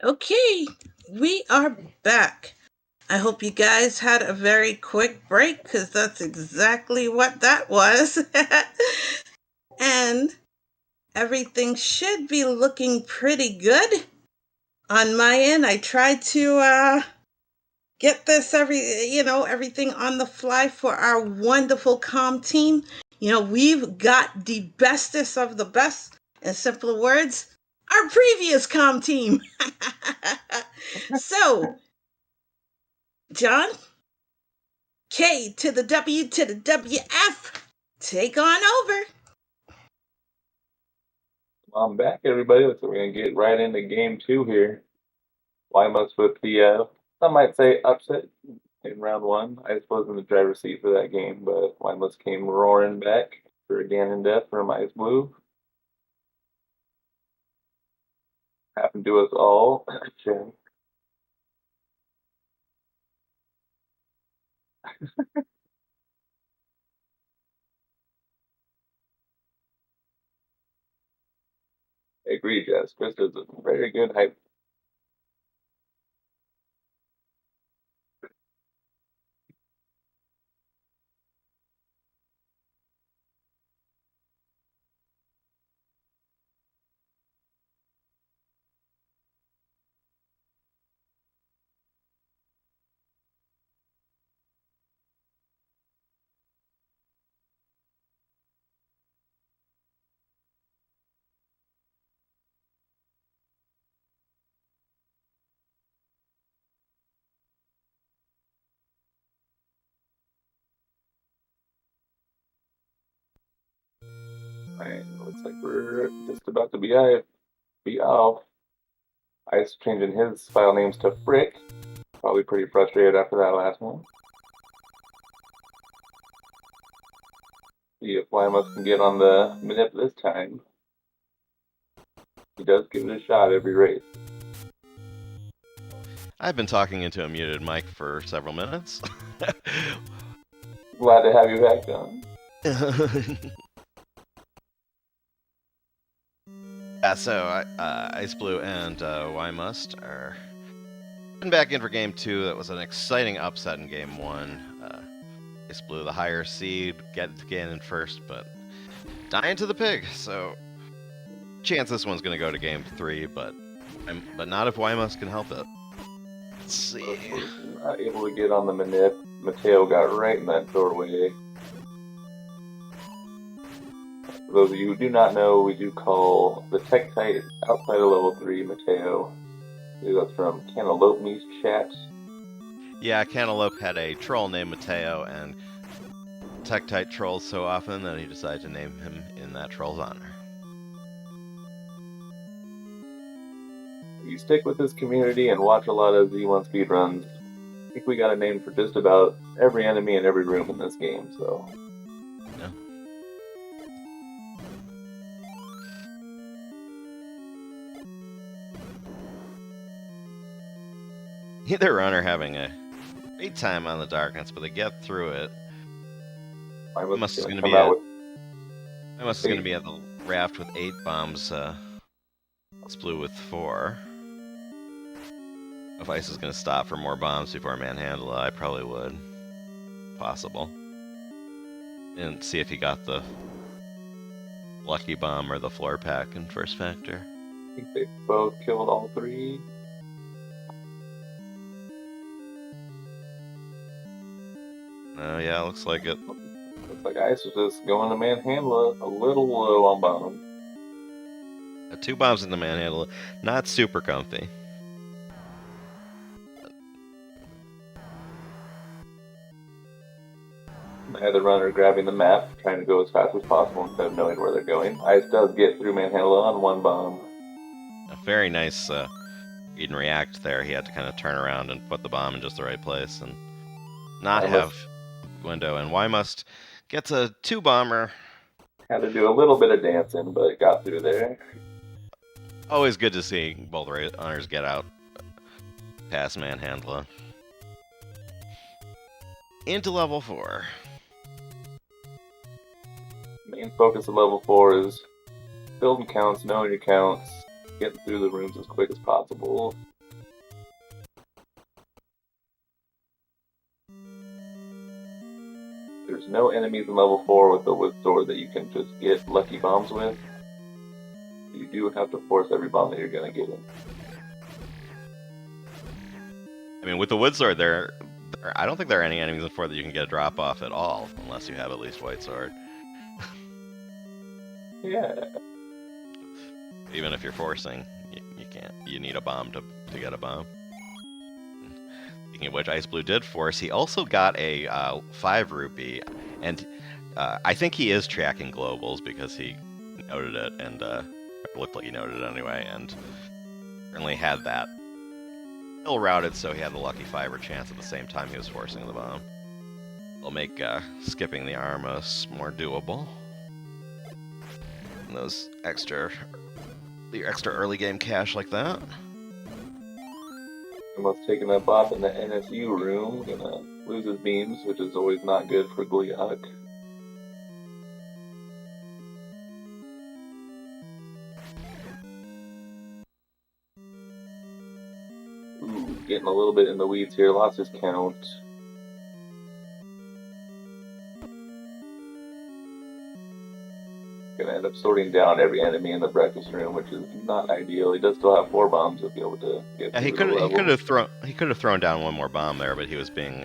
Okay, we are back. I hope you guys had a very quick break because that's exactly what that was. And everything should be looking pretty good. On my end, I tried to get this everything on the fly for our wonderful comm team. We've got the bestest of the best. In simpler words, our previous comm team. So, John, K to the W to the WF, take on over. I'm back, everybody. So we're gonna get right into game two here. Ymustuhateme with the some might say upset in round one. I just was in the driver's seat for that game, but Ymustuhateme came roaring back for a Ganon death from Iceblue. Happened to us all. Agree, Jess. Chris is a very good hype. And looks like we're just about to be off. Ice changing his file names to Frick. Probably pretty frustrated after that last one. See if Ymustuhateme can get on the minute this time. He does give it a shot every race. I've been talking into a muted mic for several minutes. Glad to have you back, John. Yeah, so Iceblue and Ymustuhateme are back in for game two. That was an exciting upset in game one. Iceblue, the higher seed, get in first, but dying to the pig. So chance this one's going to go to game three, but not if Ymustuhateme can help it. Let's see. Not able to get on the minute. Mateo got right in that doorway. For those of you who do not know, we do call the Tektite outside of level 3 Mateo. That's from Cantaloupe's chat. Yeah, Cantaloupe had a troll named Mateo, and Tektite trolls so often that he decided to name him in that troll's honor. If you stick with this community and watch a lot of Z1 speedruns, I think we got a name for just about every enemy in every room in this game, so... Yeah. Either runner having a great time on the darkness, but they get through it. Ymustuhateme is going to be at the raft with 8 bombs. Iceblue with 4. If Ice is going to stop for more bombs before Manhandla, I probably would. Possible. And see if he got the lucky bomb or the floor pack in first factor. I think they both killed all 3. Yeah, looks like it. Looks like Ice was just going to Manhandla a little low on bottom. 2 bombs in the Manhandla, not super comfy. I had the runner grabbing the map, trying to go as fast as possible instead of knowing where they're going. Ice does get through Manhandla on 1 bomb. A very nice read and react there. He had to kind of turn around and put the bomb in just the right place and not have window. And Ymustuhateme gets a 2 bomber. Had to do a little bit of dancing, but got through there. Always good to see both runners get out past Manhandla. Into level 4. Main focus of level 4 is building counts, knowing your counts, getting through the rooms as quick as possible. There's no enemies in level 4 with the wood sword that you can just get lucky bombs with. You do have to force every bomb that you're gonna get in. I mean, with the wood sword, I don't think there are any enemies in 4 that you can get a drop off at all, unless you have at least white sword. Yeah. Even if you're forcing, you can't. You need a bomb to get a bomb. Speaking of which, Iceblue did force. He also got a 5 rupee, and I think he is tracking globals because he noted it, and it looked like he noted it anyway, and certainly had that ill routed, so he had the lucky 5 chance at the same time he was forcing the bomb. It'll make skipping the Armos more doable. And those extra early game cash like that. Almost taking a bop in the NSU room, gonna lose his beams, which is always not good for Gleeok. Ooh, getting a little bit in the weeds here, lost his count. Gonna end up sorting down every enemy in the breakfast room, which is not ideal. He does still have 4 bombs to be able to get through the level. He could have thrown down one more bomb there, but he was being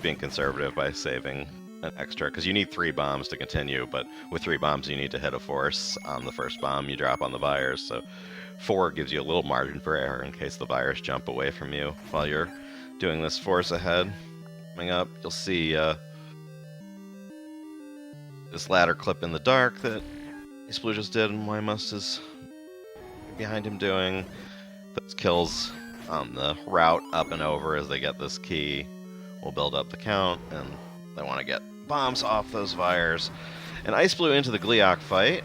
conservative by saving an extra, because you need 3 bombs to continue, but with 3 bombs you need to hit a force on the first bomb you drop on the buyers, so 4 gives you a little margin for error in case the buyers jump away from you while you're doing this force ahead. Coming up, you'll see this ladder clip in the dark that Iceblue just did, and Ymustuhateme is behind him doing. Those kills on the route up and over as they get this key will build up the count, and they want to get bombs off those fires. And Iceblue into the Gleeok fight.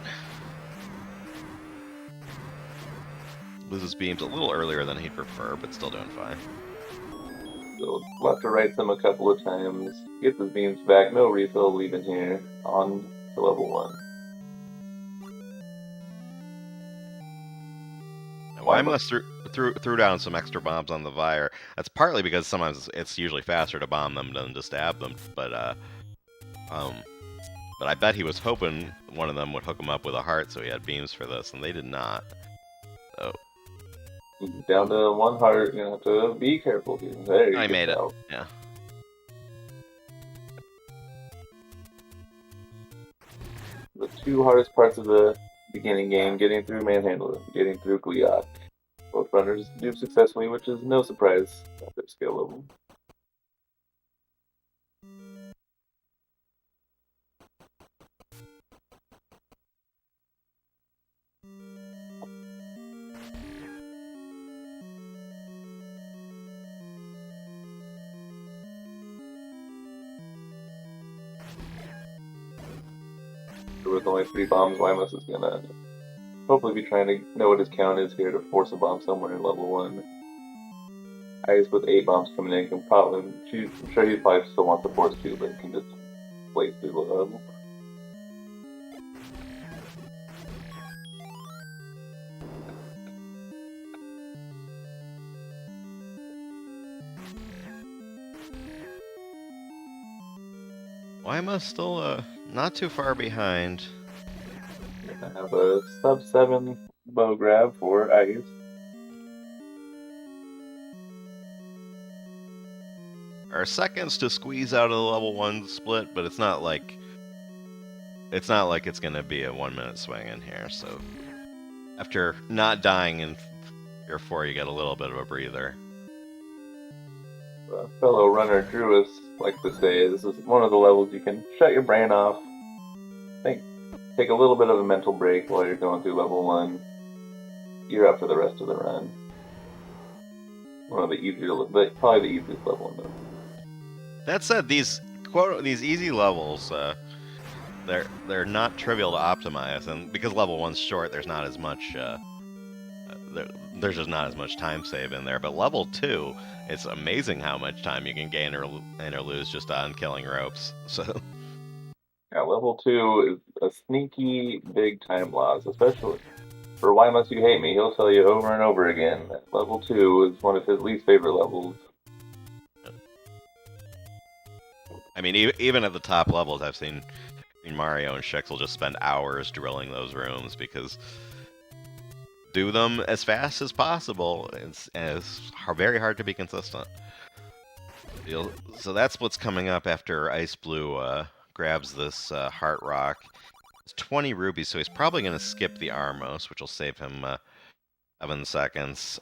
Loses beams a little earlier than he'd prefer, but still doing fine. So left to right them a couple of times, gets his beams back, no refill leaving here, on to level 1. Ymustuhateme threw down some extra bombs on the Vire. That's partly because sometimes it's usually faster to bomb them than to stab them, but I bet he was hoping one of them would hook him up with a heart so he had beams for this, and they did not. So down to 1 heart, you're gonna have to be careful here. There you I made go. it, yeah. The 2 hardest parts of the beginning game, getting through Manhandle, getting through Gleeok. Both runners do successfully, which is no surprise at their skill level. With only 3 bombs, Ymustuhateme is gonna hopefully be trying to know what his count is here to force a bomb somewhere in level 1. Ice with 8 bombs coming in can probably, I'm sure he probably still wants to force 2, but can just blaze through the level. Ymustuhateme still not too far behind. I have a sub 7 bow grab for Ice. Our seconds to squeeze out of the level 1 split, but it's not like it's gonna be a 1-minute swing in here. So after not dying in 3 or 4, you get a little bit of a breather. Fellow runner Druis likes to say this is one of the levels you can shut your brain off. Take a little bit of a mental break while you're going through level 1. You're up for the rest of the run. One of the easier, probably the easiest level in the. That said, these easy levels, they're not trivial to optimize, and because level 1's short, there's not as much there's just not as much time save in there. But level 2, it's amazing how much time you can gain or lose just on killing ropes. So. Yeah, level 2 is a sneaky big time loss, especially for Why Must You Hate Me. He'll tell you over and over again that level 2 is one of his least favorite levels. I mean, even at the top levels, I've seen Mario and Shix will just spend hours drilling those rooms because do them as fast as possible. It's very hard to be consistent. So that's what's coming up after Iceblue grabs this Heart Rock. It's 20 rupees, so he's probably going to skip the Armos, which will save him 7 seconds.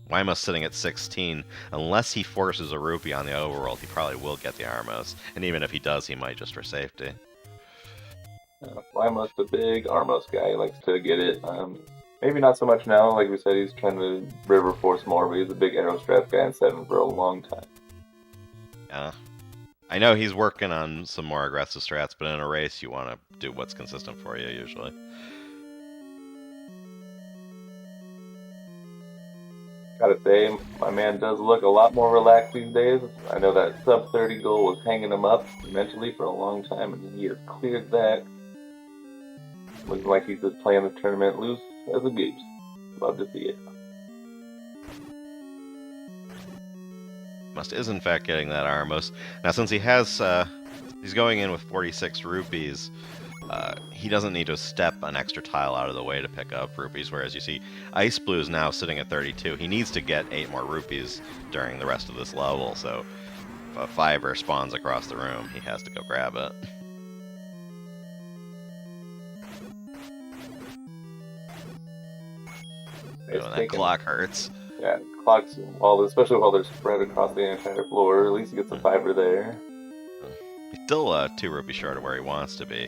Wyma's sitting at 16. Unless he forces a rupee on the overworld, he probably will get the Armos. And even if he does, he might just for safety. Wyma's the big Armos guy. He likes to get it. Maybe not so much now. Like we said, he's trying to river force more, but he's a big arrow strap guy in 7 for a long time. Yeah. I know he's working on some more aggressive strats, but in a race, you want to do what's consistent for you, usually. Gotta say, my man does look a lot more relaxed these days. I know that sub 30 goal was hanging him up mentally for a long time, and he has cleared that. Looks like he's just playing the tournament loose as a goose. Love to see it. Is in fact getting that Armos. Now, since he has, he's going in with 46 rupees, he doesn't need to step an extra tile out of the way to pick up rupees, whereas you see Iceblue is now sitting at 32. He needs to get 8 more rupees during the rest of this level, so if a fiver spawns across the room, he has to go grab it. That clock hurts. Yeah, clocks, especially while they're spread across the entire floor. At least he gets a fiver there. He's still 2 rupees short of where he wants to be.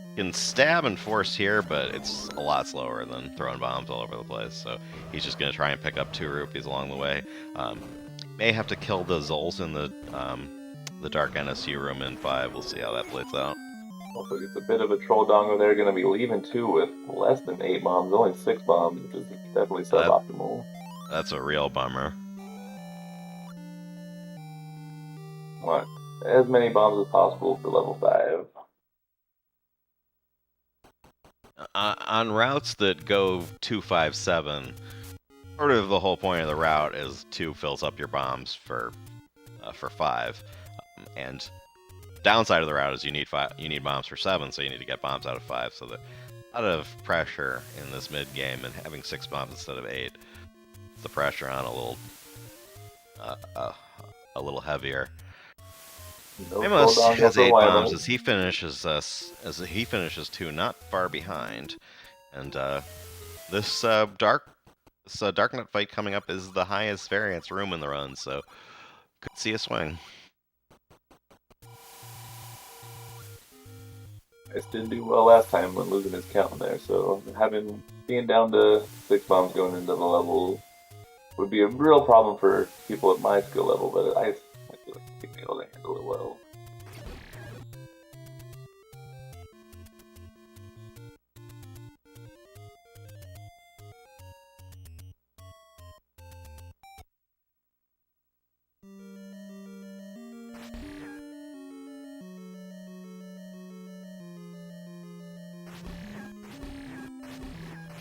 He can stab and force here, but it's a lot slower than throwing bombs all over the place. So he's just going to try and pick up 2 rupees along the way. May have to kill the Zols in the Dark NSU room in 5. We'll see how that plays out. Also gets a bit of a troll dongo there. Going to be leaving too with less than 8 bombs, only 6 bombs, which is definitely suboptimal. That's a real bummer. Want as many bombs as possible for level 5. On routes that go 2-5-7, sort of the whole point of the route is 2 fills up your bombs for 5, and downside of the route is you need bombs for 7, so you need to get bombs out of 5. So a lot of pressure in this mid game, and having 6 bombs instead of 8, the pressure on a little heavier. Ymustuhateme has 8 bombs as he finishes 2, not far behind, and this Darknut fight coming up is the highest variance room in the run, so could see a swing. Ice didn't do well last time when losing his count there, so being down to 6 bombs going into the level would be a real problem for people at my skill level, but I feel like he'd be able to handle it well.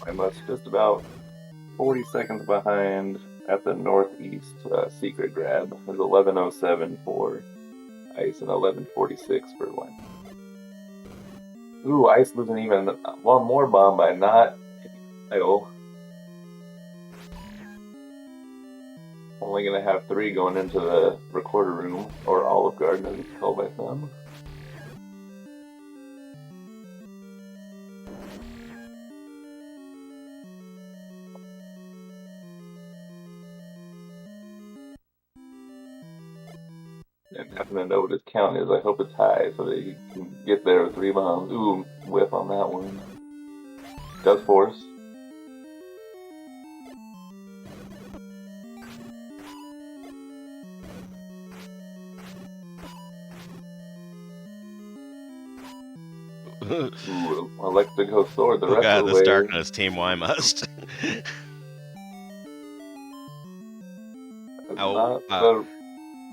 Wyma's just about 40 seconds behind at the northeast secret grab. There's 11:07 for Ice and 11:46 for Wyma. Ooh, Ice losing even one more bomb by not hitting the title. Only gonna have 3 going into the recorder room, or Olive Garden as it's called by some. And having to know what his count is, I hope it's high so that he can get there with 3 bombs. Ooh, whiff on that one. Does force. Ooh, Electrico sword the rest of the this way. Darkness Team Ymust.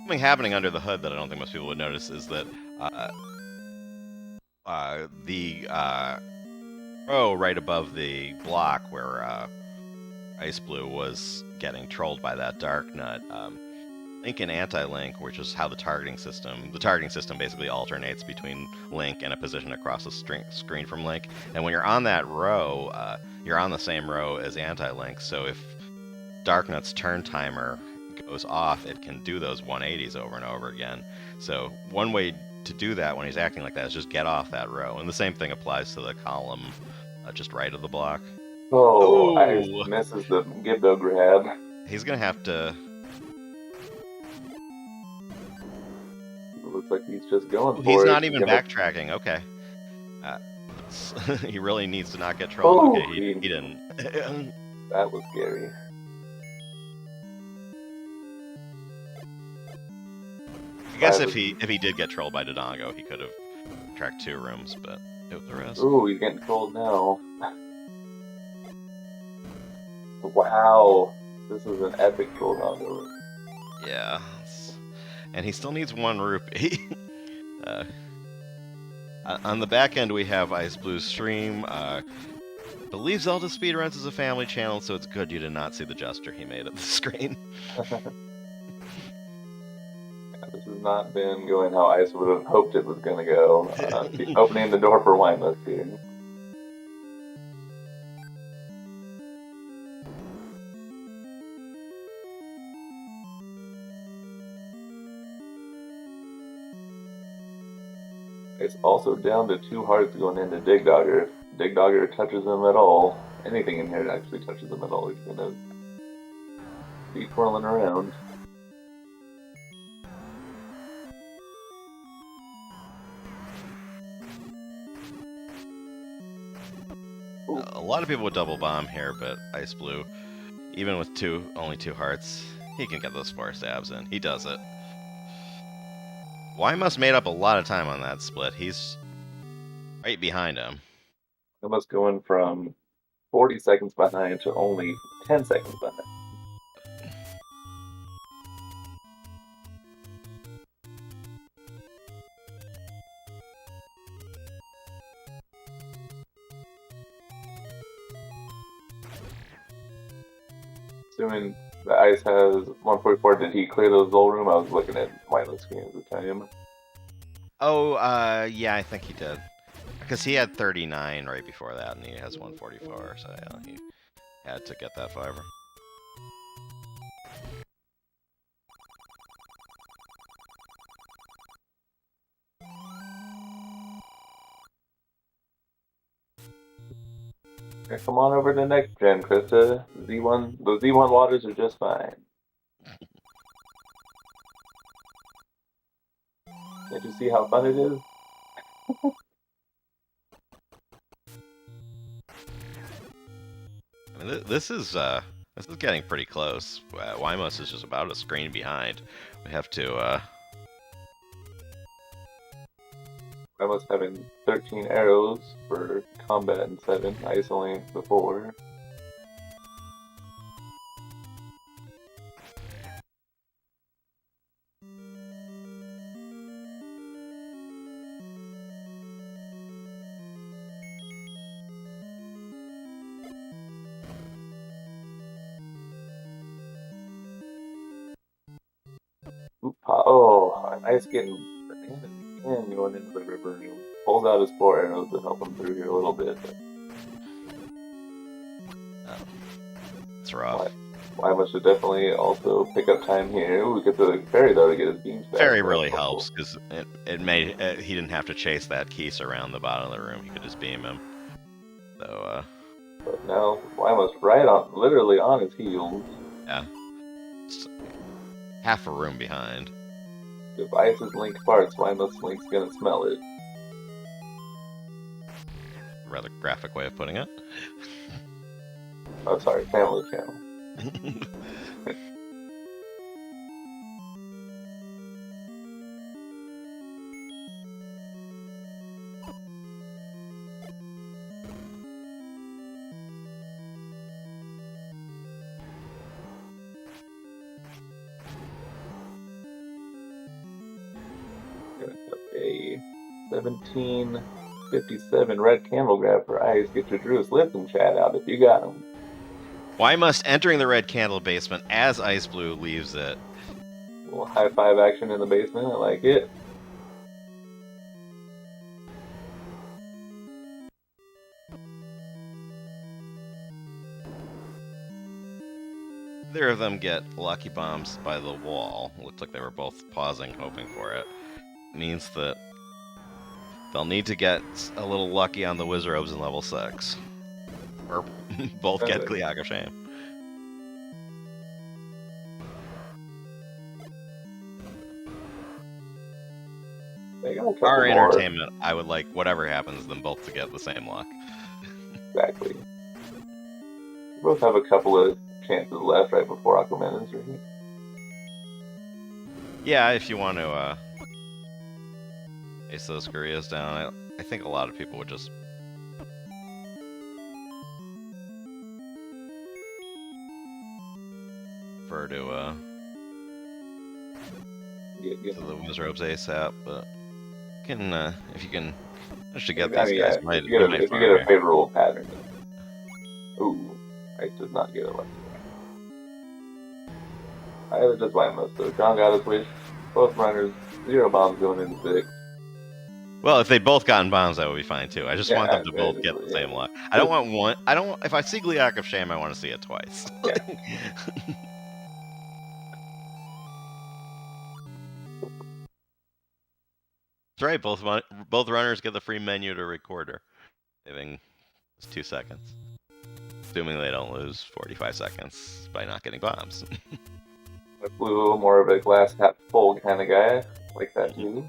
Something happening under the hood that I don't think most people would notice is that the row right above the block where Iceblue was getting trolled by that Dark Nut. Link and Anti-Link, which is how the targeting system basically alternates between Link and a position across the screen from Link. And when you're on that row, you're on the same row as Anti-Link. So if Darknut's turn timer goes off, it can do those 180s over and over again. So one way to do that when he's acting like that is just get off that row. And the same thing applies to the column just right of the block. Oh, Ice misses the Gibbo grab. He's going to have to... It looks like he's just going for it. He's not even backtracking. Okay. He really needs to not get trolled. Oh, okay, he didn't. That was scary. I guess if he did get trolled by Dodongo, he could have tracked 2 rooms, but it was the rest. Ooh, he's getting trolled now. Wow, this is an epic troll Dodongo. Yeah, and he still needs 1 rupee. On the back end, we have Iceblue's stream. Believe Zelda Speedruns is a family channel, so it's good you did not see the gesture he made at the screen. This has not been going how Ice would have hoped it was going to go. Opening the door for Ymustuhateme here. It's also down to 2 hearts going into Dig Dogger. If Dig Dogger touches him at all, anything in here actually touches him at all, he's going to be twirling around. A lot of people would double bomb here, but Iceblue, even with only 2 hearts, he can get those 4 stabs in. He does it. Ymustuhateme made up a lot of time on that split. He's right behind him. Almost going from 40 seconds behind to only 10 seconds behind. Assuming the Ice has 144, did he clear the Zol room? I was looking at Ymustuhateme's screen at the time. Oh, yeah, I think he did. Because he had 39 right before that, and he has 144, so yeah, he had to get that 5er. Okay, come on over to next gen, Krista. The Z1 waters are just fine. Can't you see how fun it is? I mean, this is getting pretty close. Ymustuhateme is just about a screen behind. We have to. Ymustuhateme having 13 arrows for combat and 7. Ice only the 4. Oh, Ice getting and going into the river room. Pulls out his 4 arrows to help him through here a little bit. It's rough. Ymustuhateme should definitely also pick up time here. We get the fairy though to get his beams back. Fairy really helps because it made he didn't have to chase that Keese around the bottom of the room. He could just beam him. So. But now Ymustuhateme right on, literally on his heels. Yeah. Just half a room behind. If Ice's Link farts, Ymustuhateme's Link's gonna smell it. Rather graphic way of putting it. Oh, sorry, Family Channel. A 1757 red candle grab for Ice. Get your Druid's Lifting chat out if you got him. Why must entering the red candle basement as Iceblue leaves it? A little high five action in the basement. I like it. Neither of them get lucky bombs by the wall. Looked like they were both pausing, hoping for it. Means that they'll need to get a little lucky on the Wizrobes in level 6. Or both get Gliok of Shame. Our entertainment, I would like, whatever happens, them both to get the same luck. Exactly. We both have a couple of chances left right before Aquaman, right? Yeah, if you want to ace those Gurias down, I think a lot of people would just prefer to get the Wizrobes ASAP, but can if you can manage to get I these mean, guys, if you get a favorable pattern. Ooh, Ice does not get a lucky round. Either does Ymustuhateme, so John got his wish. Both runners, 0 bombs going into 6. Well, if they both gotten bombs, that would be fine too. I just want them to both get the same luck. I don't want one. I don't. If I see Gliok of Shame, I want to see it twice. Yeah. That's right. Both runners get the free menu to recorder, saving 2 seconds, assuming they don't lose 45 seconds by not getting bombs. Blue, more of a glass half full kind of guy, like that too.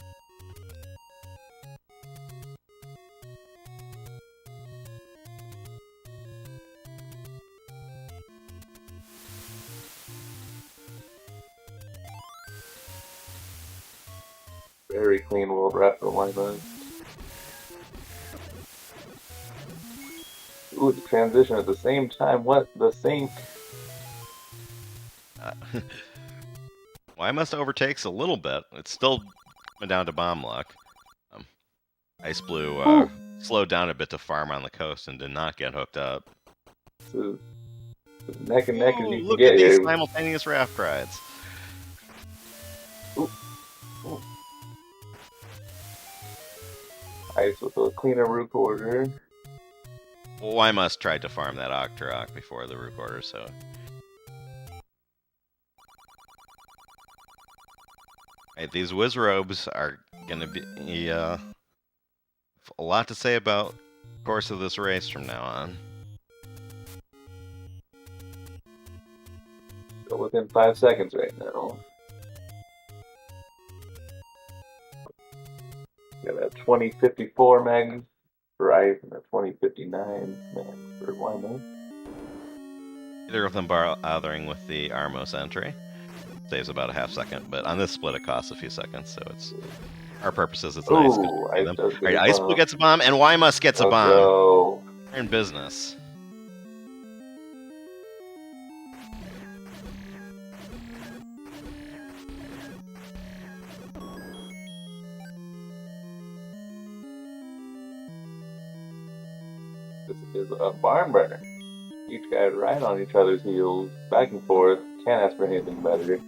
Very clean world wrap for Ymustuhateme. Ooh, the transition at the same time. What? The sync? Ymustuhateme overtakes a little bit. It's still coming down to bomb luck. Iceblue slowed down a bit to farm on the coast and did not get hooked up. So, neck and neck as you can Look get at these here. simultaneous raft rides. Ooh. Ooh. Ice with a cleaner recorder. Well, Ymustuhateme tried to farm that Octorok before the recorder, so... Right, these Wizrobes are going to be a lot to say about the course of this race from now on. Still within 5 seconds right now. Got a 2054 mag for Ice and a 2059 mag for Ymustuhateme. Either of them bothering with the Armos entry. Saves about a half second, but on this split it costs a few seconds, so it's our purposes. It's nice. Right, Iceblue gets a bomb, and Ymustuhateme gets a bomb. They're in business. This is a barn burner. Each guy right on each other's heels, back and forth. Can't ask for anything better.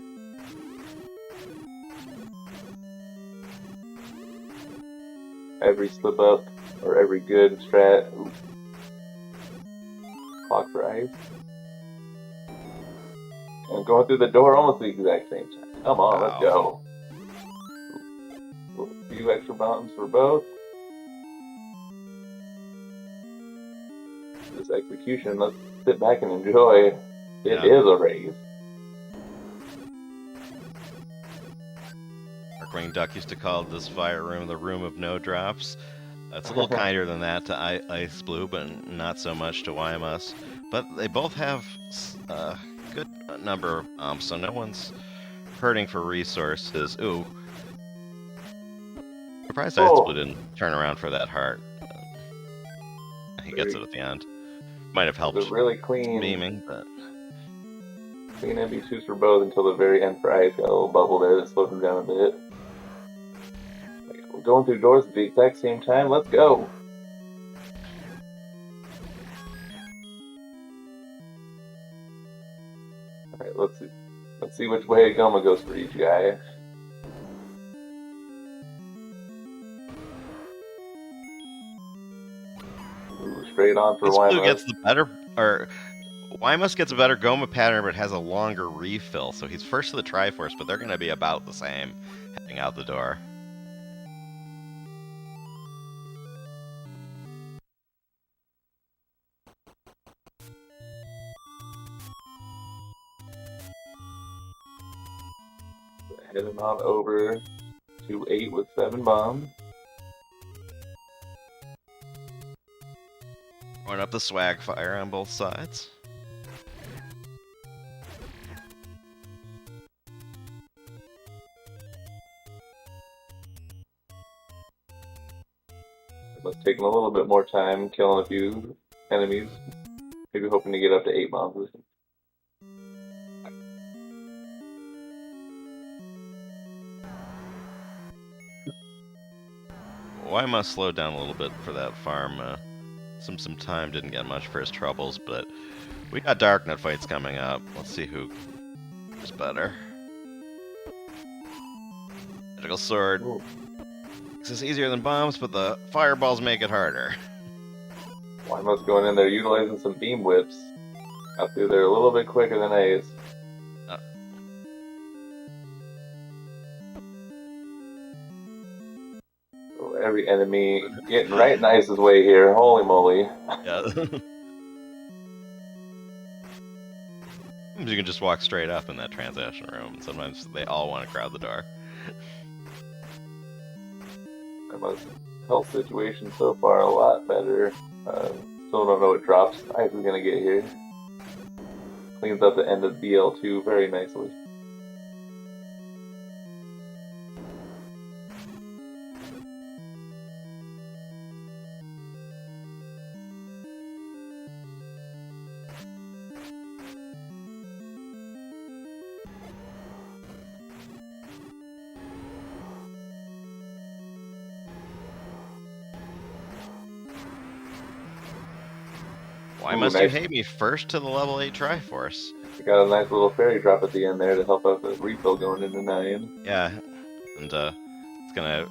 Every slip up or every good strat. Ooh. Clock for Ice. And going through the door almost the exact same time. Come on, let's go. Ooh. A few extra bombs for both. This execution, let's sit back and enjoy. It is a race. Darkwing Duck used to call this fire room the room of no drops. It's a little kinder than that to Iceblue, but not so much to Ymustuhateme. But they both have a good number of bombs, so no one's hurting for resources. Ooh. Surprised Iceblue didn't turn around for that heart. He gets it at the end. Might have helped really clean beaming, but... Clean MB2s for both until the very end for Ice. Got a little bubble there that slowed him down a bit. We're going through doors at the exact same time. Let's go! Let's see which way Goma goes for each guy. Ooh, straight on for Iceblue Ymustuhateme. gets the better, or Ymustuhateme gets a better Goma pattern, but has a longer refill. So he's first to the Triforce, but they're going to be about the same heading out the door. Heading on over to 8 with 7 bombs. Throwing up the swag fire on both sides. Must take him a little bit more time killing a few enemies. Maybe hoping to get up to 8 bombs with him. Why must slow down a little bit for that farm? Some time, didn't get much for his troubles, but we got Darknet fights coming up. Let's see who is better. Magical Sword. Ooh. This is easier than bombs, but the fireballs make it harder. Ymustuhateme going in there utilizing some beam whips. Got through there a little bit quicker than Ace. So every enemy getting right in Ice's way here. Holy moly. Yeah. You can just walk straight up in that transaction room. Sometimes they all want to crowd the door. Ymustuhateme's health situation so far a lot better. Still don't know what drops Ice is going to get here. Cleans up the end of BL2 very nicely. Why Ooh, must nice. you hate me first to the level 8 Triforce? We got a nice little fairy drop at the end there to help out the refill going into 9. Yeah, and it's gonna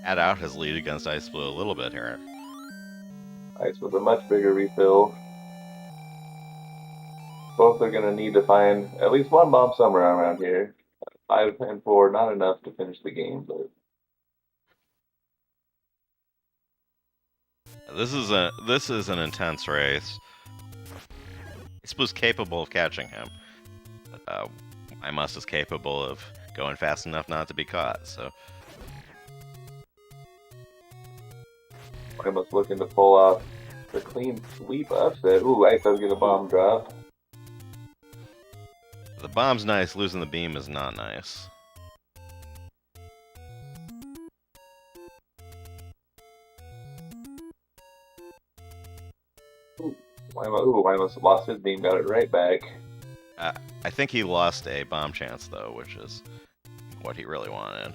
add out his lead against Iceblue a little bit here. Ice with a much bigger refill. Both are going to need to find at least one bomb somewhere around here. 5 and 4, not enough to finish the game, but This is an intense race. Iceplue's capable of catching him. But, Ymustuhateme is capable of going fast enough not to be caught, so... Ymustuhateme's looking to pull off the clean sweep upset. Ooh, Ice does get a bomb drop. The bomb's nice, losing the beam is not nice. Ymustuhateme lost his beam, got it right back. I think he lost a bomb chance, though, which is what he really wanted.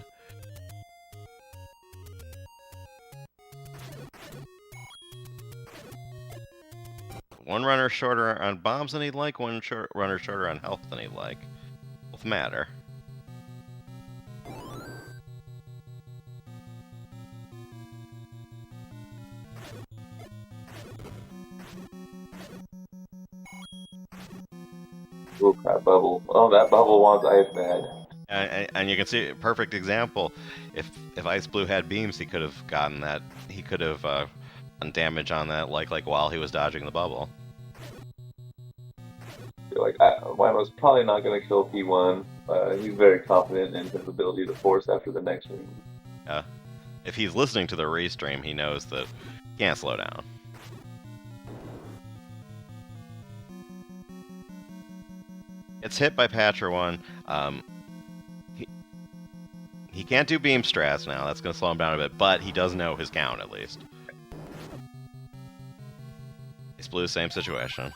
One runner shorter on bombs than he'd like, one runner shorter on health than he'd like. Both matter. Ooh, that bubble. Oh, that bubble wants Ice bad. And you can see a perfect example. If Iceblue had beams, he could have gotten that. He could have done damage on that, like while he was dodging the bubble. I feel like Ymustuhateme's probably not going to kill P1. He's very confident in his ability to force after the next ring. Yeah. If he's listening to the restream, he knows that he can't slow down. It's hit by Patcher 1. He can't do beam strats now. That's going to slow him down a bit, but he does know his count at least. Iceblue, same situation.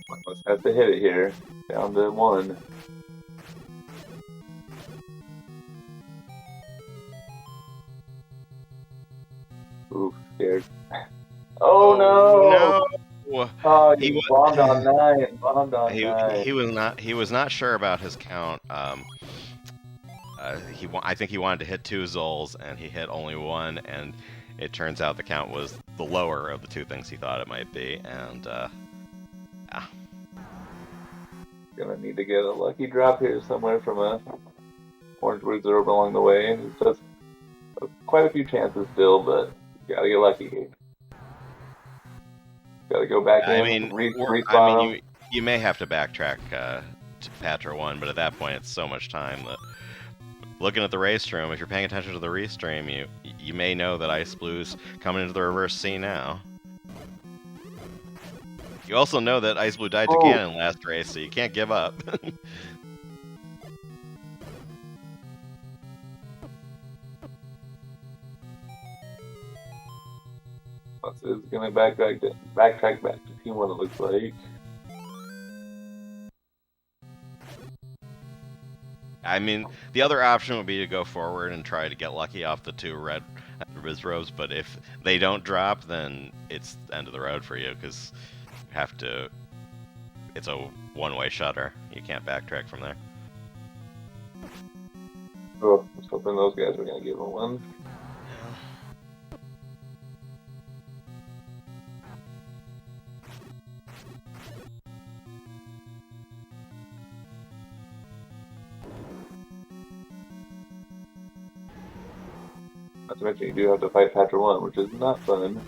Ymustuhate has to hit it here. Down to 1. here. Oh no! No! Oh, He you wa- bombed on 9. Bombed on 9. he was not sure about his count. I think he wanted to hit 2 Zols, and he hit only 1, and it turns out the count was the lower of the 2 things he thought it might be, and Gonna need to get a lucky drop here somewhere from a orange woods orb along the way. It's just quite a few chances still, but you gotta get lucky here. Gotta go back in, respawn them. you may have to backtrack to Patra 1, but at that point it's so much time that looking at the race stream, if you're paying attention to the restream, you may know that Iceblue's coming into the reverse C now. You also know that Iceblue died to Ganon last race, so you can't give up. It's gonna backtrack back to T1, it looks like. I mean, the other option would be to go forward and try to get lucky off the 2 red Rizrobes, but if they don't drop, then it's the end of the road for you, because you have to... It's a one-way shutter. You can't backtrack from there. Oh, I was hoping those guys were gonna give him one. Not to mention you do have to fight Patra 1, which is not fun.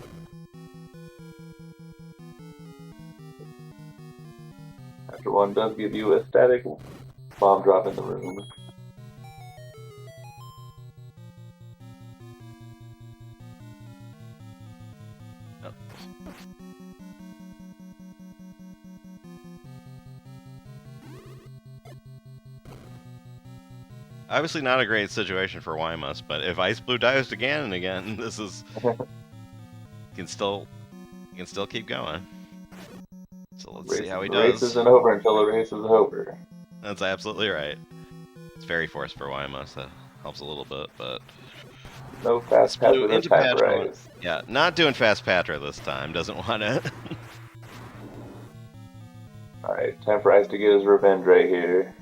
Patra 1 does give you a static bomb drop in the room. Obviously not a great situation for Ymus, but if Iceblue dies again and again, this is... you can still keep going. So let's see how he does. The race isn't over until the race is over. That's absolutely right. It's very forced for Ymus. That helps a little bit, but... No fast Patra this time, right? Yeah, not doing fast Patra this time. Doesn't want to. Alright, time for Ice to get his revenge right here.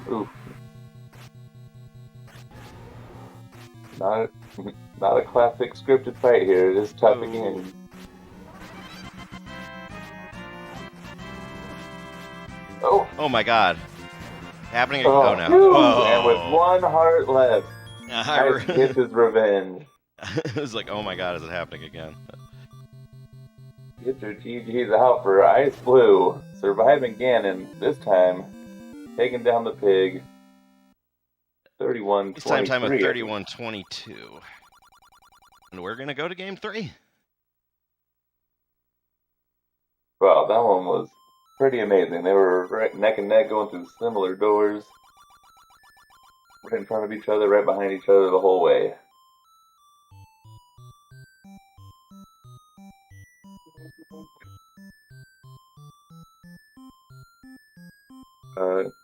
Ooh. Not a classic scripted fight here. It is tough again. Oh! Oh my god. Happening again. Oh no. Whoa. And with 1 heart left, Ice gets his revenge. It was like, oh my god, is it happening again? Get your GG's out for Iceblue. Surviving Ganon, this time taking down the pig. 31-23. This time of 31-22. And we're gonna go to game 3. Wow, that one was pretty amazing. They were right neck and neck going through similar doors. Right in front of each other, right behind each other the whole way.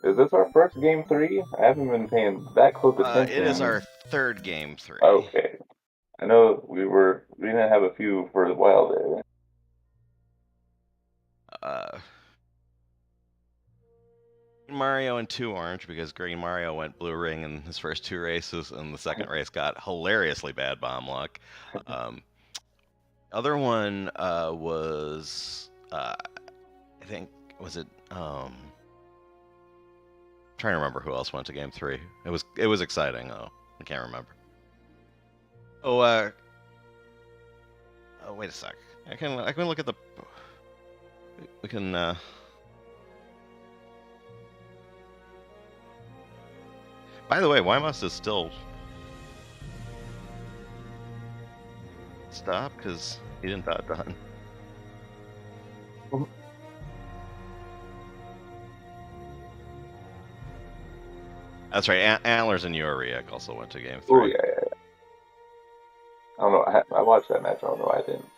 Is this our first game 3? I haven't been paying that close attention. It is our 3rd game 3. Okay. I know we didn't have a few for a while there. Mario and 2 orange, because Green Mario went blue ring in his first 2 races, and the second race got hilariously bad bomb luck. Other one was I think trying to remember who else went to game 3. It was exciting though. I can't remember. Oh wait a sec. I can look at the. We can. By the way, Ymus is still stop because he didn't dot done. That's right. Antlers and Uriak also went to game 3. Oh yeah. I don't know. I watched that match. I don't know why I didn't.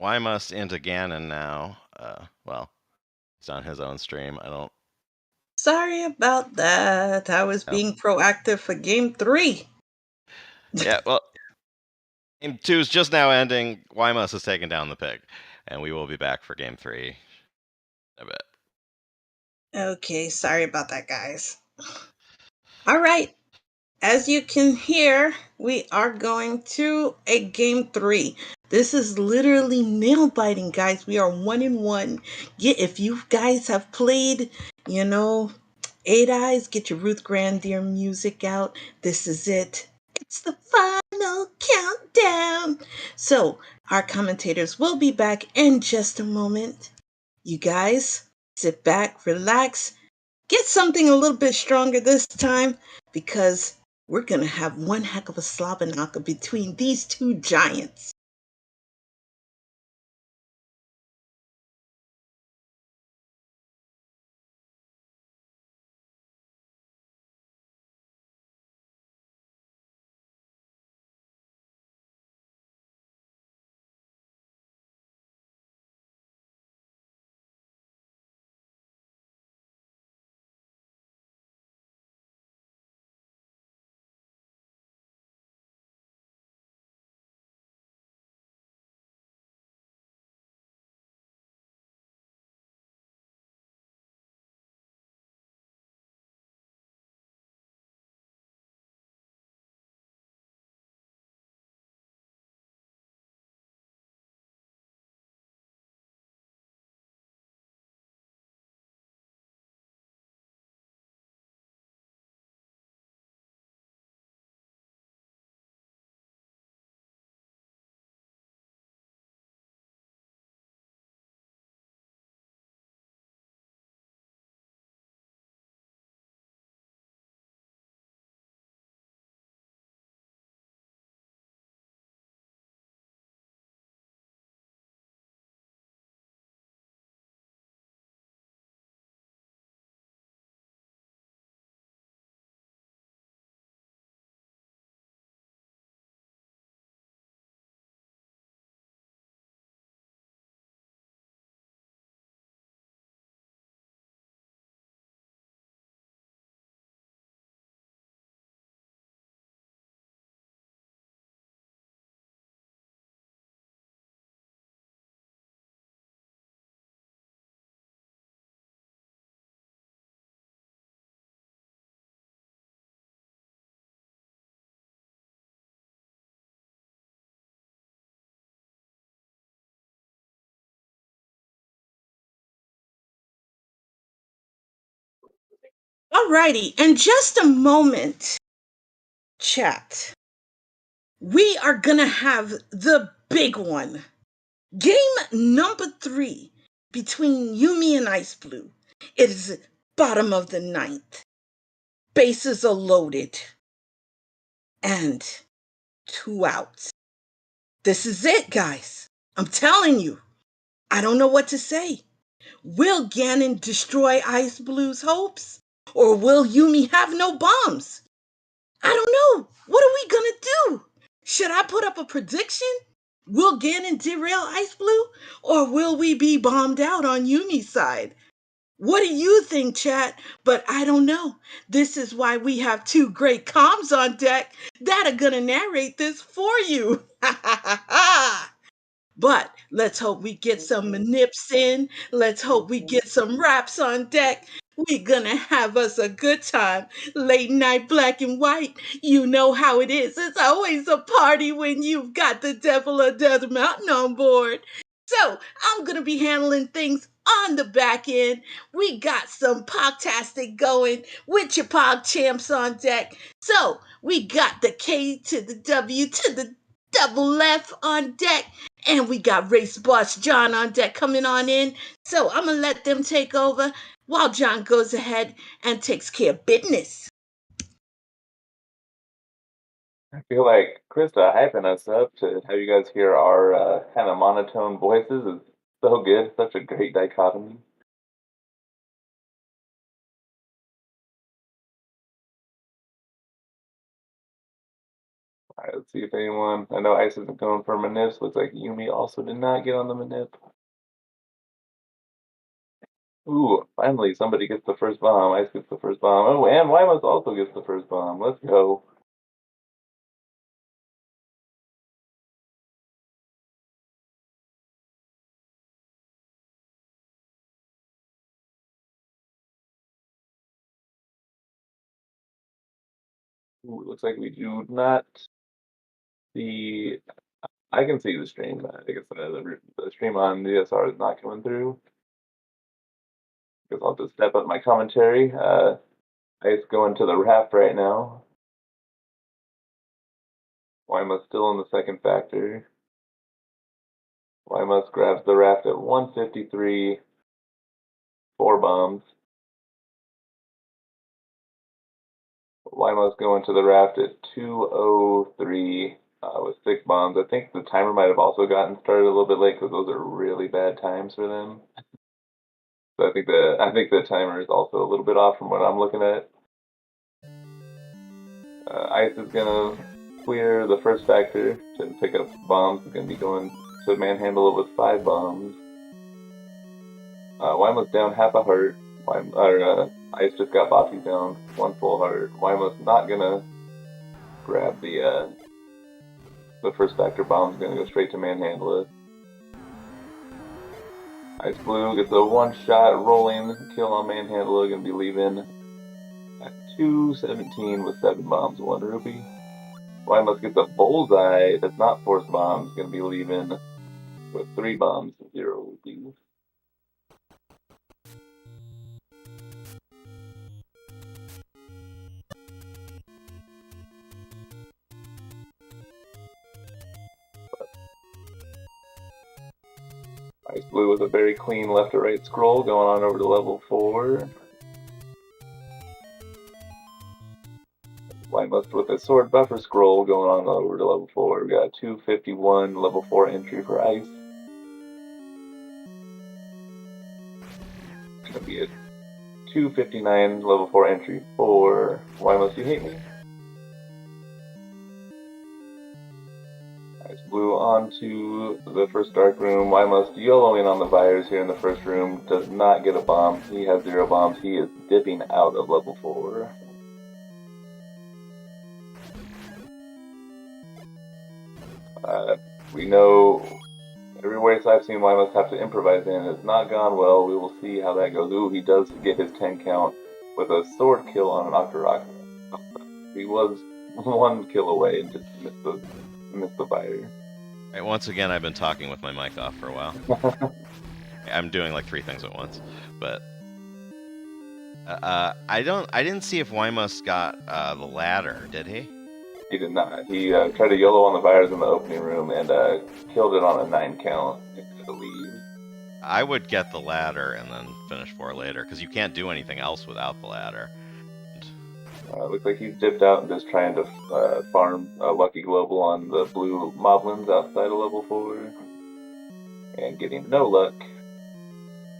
Ymustuhateme into Ganon now. Well, he's on his own stream. I don't. Sorry about that. I was being proactive for game 3. Yeah, well, game 2 is just now ending. Ymustuhateme has taken down the pig, and we will be back for game 3 in a bit. Okay, sorry about that, guys. All right. As you can hear, we are going to a game 3. This is literally nail biting, guys. We are 1-1. If you guys have played, Eight Eyes, get your Ruth Grandier music out. This is it. It's the final countdown. So, our commentators will be back in just a moment. You guys, sit back, relax, get something a little bit stronger this time because we're going to have one heck of a slobberknocker between these two giants. Alrighty, in just a moment, chat, we are gonna have the big one. Game number 3 between Yumi and Iceblue. It is bottom of the ninth. Bases are loaded. And 2 outs. This is it, guys. I'm telling you. I don't know what to say. Will Ganon destroy Iceblue's hopes? Or will Yumi have no bombs? I don't know. What are we gonna do? Should I put up a prediction? Will Ganon derail Iceblue? Or will we be bombed out on Yumi's side? What do you think, chat? But I don't know. This is why we have 2 great comms on deck that are gonna narrate this for you. But let's hope we get some nips in. Let's hope we get some raps on deck. We're gonna have us a good time. Late night black and white. You know how it is. It's always a party when you've got the Devil of Death Mountain on board. So I'm gonna be handling things on the back end. We got some podcasting going with your pod champs on deck. So we got the K to the W to the double F on deck. And we got Race Boss John on deck coming on in. So I'm going to let them take over while John goes ahead and takes care of business. I feel like Krista hyping us up to have you guys hear our kind of monotone voices is so good. Such a great dichotomy. All Alright, let's see if anyone. I know Ice isn't going for Manip. Looks like Yumi also did not get on the Manip. Ooh, finally somebody gets the first bomb. Ice gets the first bomb. Oh, and Wymus also gets the first bomb. Let's go. Ooh, looks like we do not see. I can see the stream. I guess the stream on DSR is not coming through. Guess I'll just step up my commentary. Ice going to the raft right now. Wymus still in the second factor. Wymus grabs the raft at 153. 4 bombs. Wymus going to the raft at 203 with 6 bombs. I think the timer might have also gotten started a little bit late because those are really bad times for them. So I think the timer is also a little bit off from what I'm looking at. Ice is gonna clear the first factor to pick up bombs. He's gonna be going to manhandle it with 5 bombs. Wymus down half a heart. Ice just got Boppy down 1 full heart. Wymus not gonna grab the first factor bomb's gonna go straight to manhandle it. Iceblue gets a 1-shot rolling kill on manhandle. Gonna be leaving at 217 with 7 bombs, 1 rupee. Wymus gets a bullseye that's not force bombs. Gonna be leaving with 3 bombs, 0 rupees. Iceblue with a very clean left to right scroll going on over to level 4. Wymus with a sword buffer scroll going on over to level 4. We got 251 level 4 entry for Ice. Gonna be a 259 level 4 entry for Wymus You Hate Me. Iceblue on to the first dark room. Wymus YOLOing on the virus here in the first room. Does not get a bomb. He has 0 bombs. He is dipping out of level 4. We know every race I've seen Wymus have to improvise in has not gone well. We will see how that goes. Ooh, he does get his 10 count with a sword kill on an Octorok. He was 1 kill away and just missed the fire. Right, once again, I've been talking with my mic off for a while. I'm doing like 3 things at once, but I didn't see if Wymus got the ladder, did he? He did not. He tried to YOLO on the virus in the opening room and killed it on a 9 count and had to leave. I would get the ladder and then finish 4 later, because you can't do anything else without the ladder. Looks like he's dipped out and just trying to farm a Lucky Global on the blue Moblins outside of level 4. And getting no luck.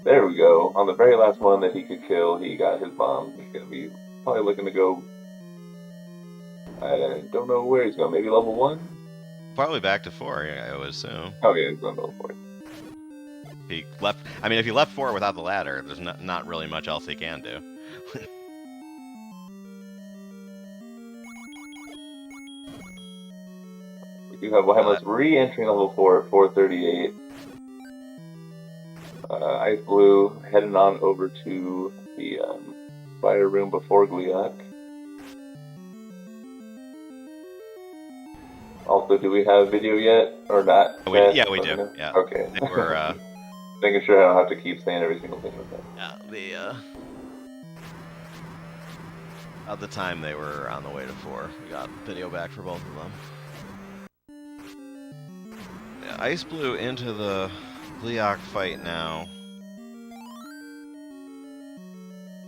There we go. On the very last one that he could kill, he got his bomb. He's going to be probably looking to go... I don't know where he's going. Maybe level 1? Probably back to 4, I would assume. Oh yeah, he's going to level 4. If he left 4 without the ladder, there's not really much else he can do. We do have Wymus re-entering level 4 at 438. Iceblue heading on over to the fire room before Gliok. Also, do we have video yet or not? Yeah, we do. Yeah. Okay. We're making sure I don't have to keep saying every single thing with that. Yeah, at the time they were on the way to 4. We got video back for both of them. Yeah, Iceblue into the Gliok fight now.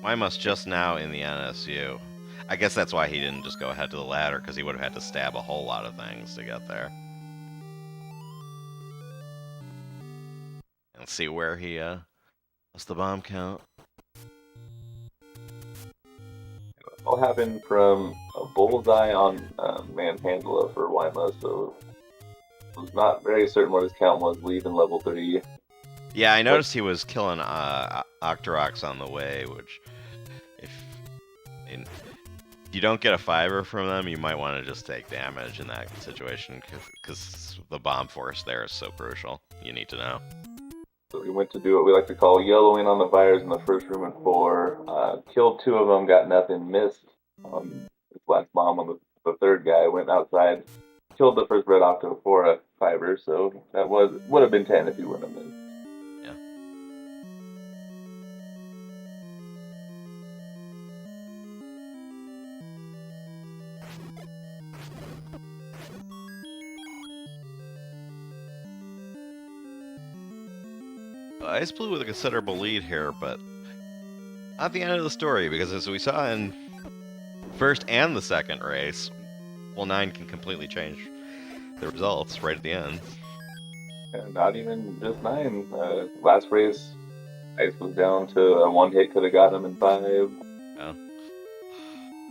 Wymus just now in the NSU. I guess that's why he didn't just go ahead to the ladder, because he would have had to stab a whole lot of things to get there. Let's see where he, what's the bomb count? all happened from a bullseye on Manhandla for Wyma, so I was not very certain what his count was leaving level 3. Yeah, I noticed he was killing Octoroks on the way, which, if you don't get a fiver from them, you might want to just take damage in that situation, because the bomb force there is so crucial. You need to know. So we went to do what we like to call yellowing on the fires in the first room in 4. Killed 2 of them, got nothing, missed on this last bomb on the third guy, went outside, killed the first red octo for a fiver, so that would have been 10 if he wouldn't have been. Yeah. Iceblue with a considerable lead here, but not the end of the story, because as we saw in first and the second race, well, 9 can completely change the results right at the end. And not even just 9. Last race, Ice was down to a 1 hit, could have got him in 5. Oh.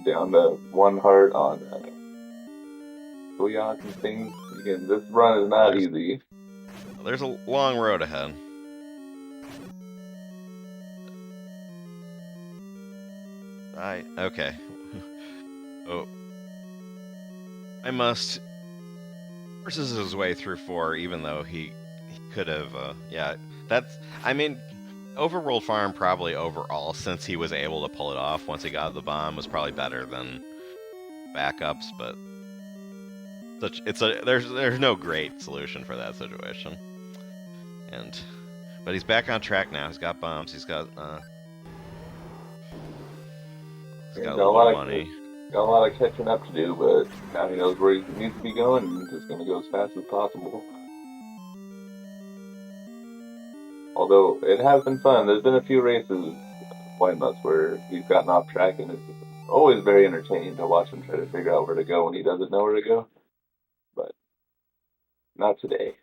Down to 1 heart on Goyak and things. Again, this run is not easy. There's a long road ahead. Okay. Oh. I must forces his way through 4, even though he could have, yeah, I mean, Overworld Farm probably overall, since he was able to pull it off once he got the bomb, was probably better than backups, but there's no great solution for that situation. But he's back on track now. He's got bombs. He's got a lot of money. Got a lot of catching up to do, but now he knows where he needs to be going, and just going to go as fast as possible. Although it has been fun. There's been a few races, White Nuts, where he's gotten off track, and it's always very entertaining to watch him try to figure out where to go when he doesn't know where to go. But not today.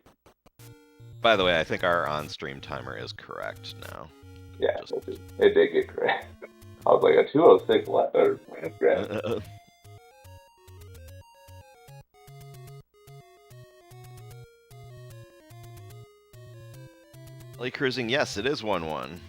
By the way, I think our on-stream timer is correct now. Yeah, it did get correct. I was like a 206 left or grab. Lake cruising, yes, it is 1-1.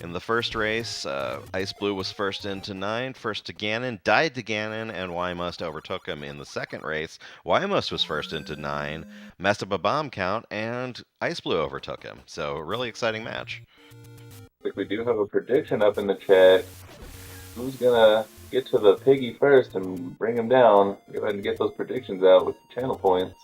In the first race, Iceblue was first into 9, first to Ganon, died to Ganon, and Wymust overtook him. In the second race, Wymust was first into 9, messed up a bomb count, and Iceblue overtook him. So, really exciting match. Like we do have a prediction up in the chat. Who's gonna get to the piggy first and bring him down? Go ahead and get those predictions out with the channel points.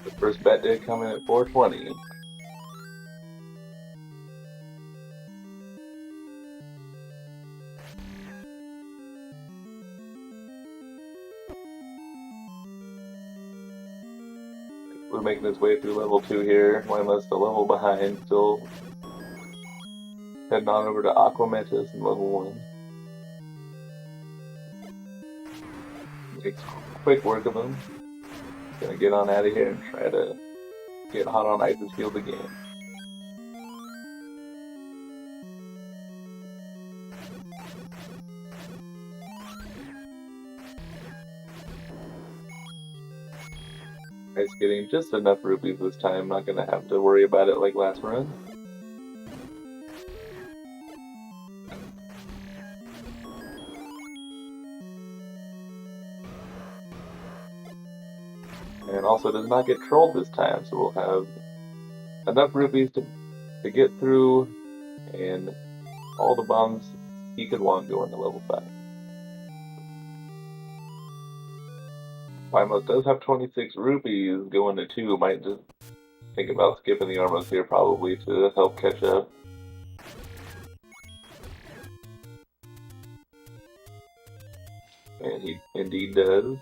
The first bet did come in at 420. We're making his way through level 2 here. Wymust a level behind, still heading on over to Aquamentus in level 1. Makes quick work of him. Gonna get on out of here and try to get hot on Ice's field again. Ice getting just enough rupees this time, not gonna have to worry about it like last run. And also does not get trolled this time, so we'll have enough rupees to get through, and all the bombs he could want going to level 5. Wymust does have 26 rupees going to 2, might just think about skipping the Armos here probably to help catch up. And he indeed does.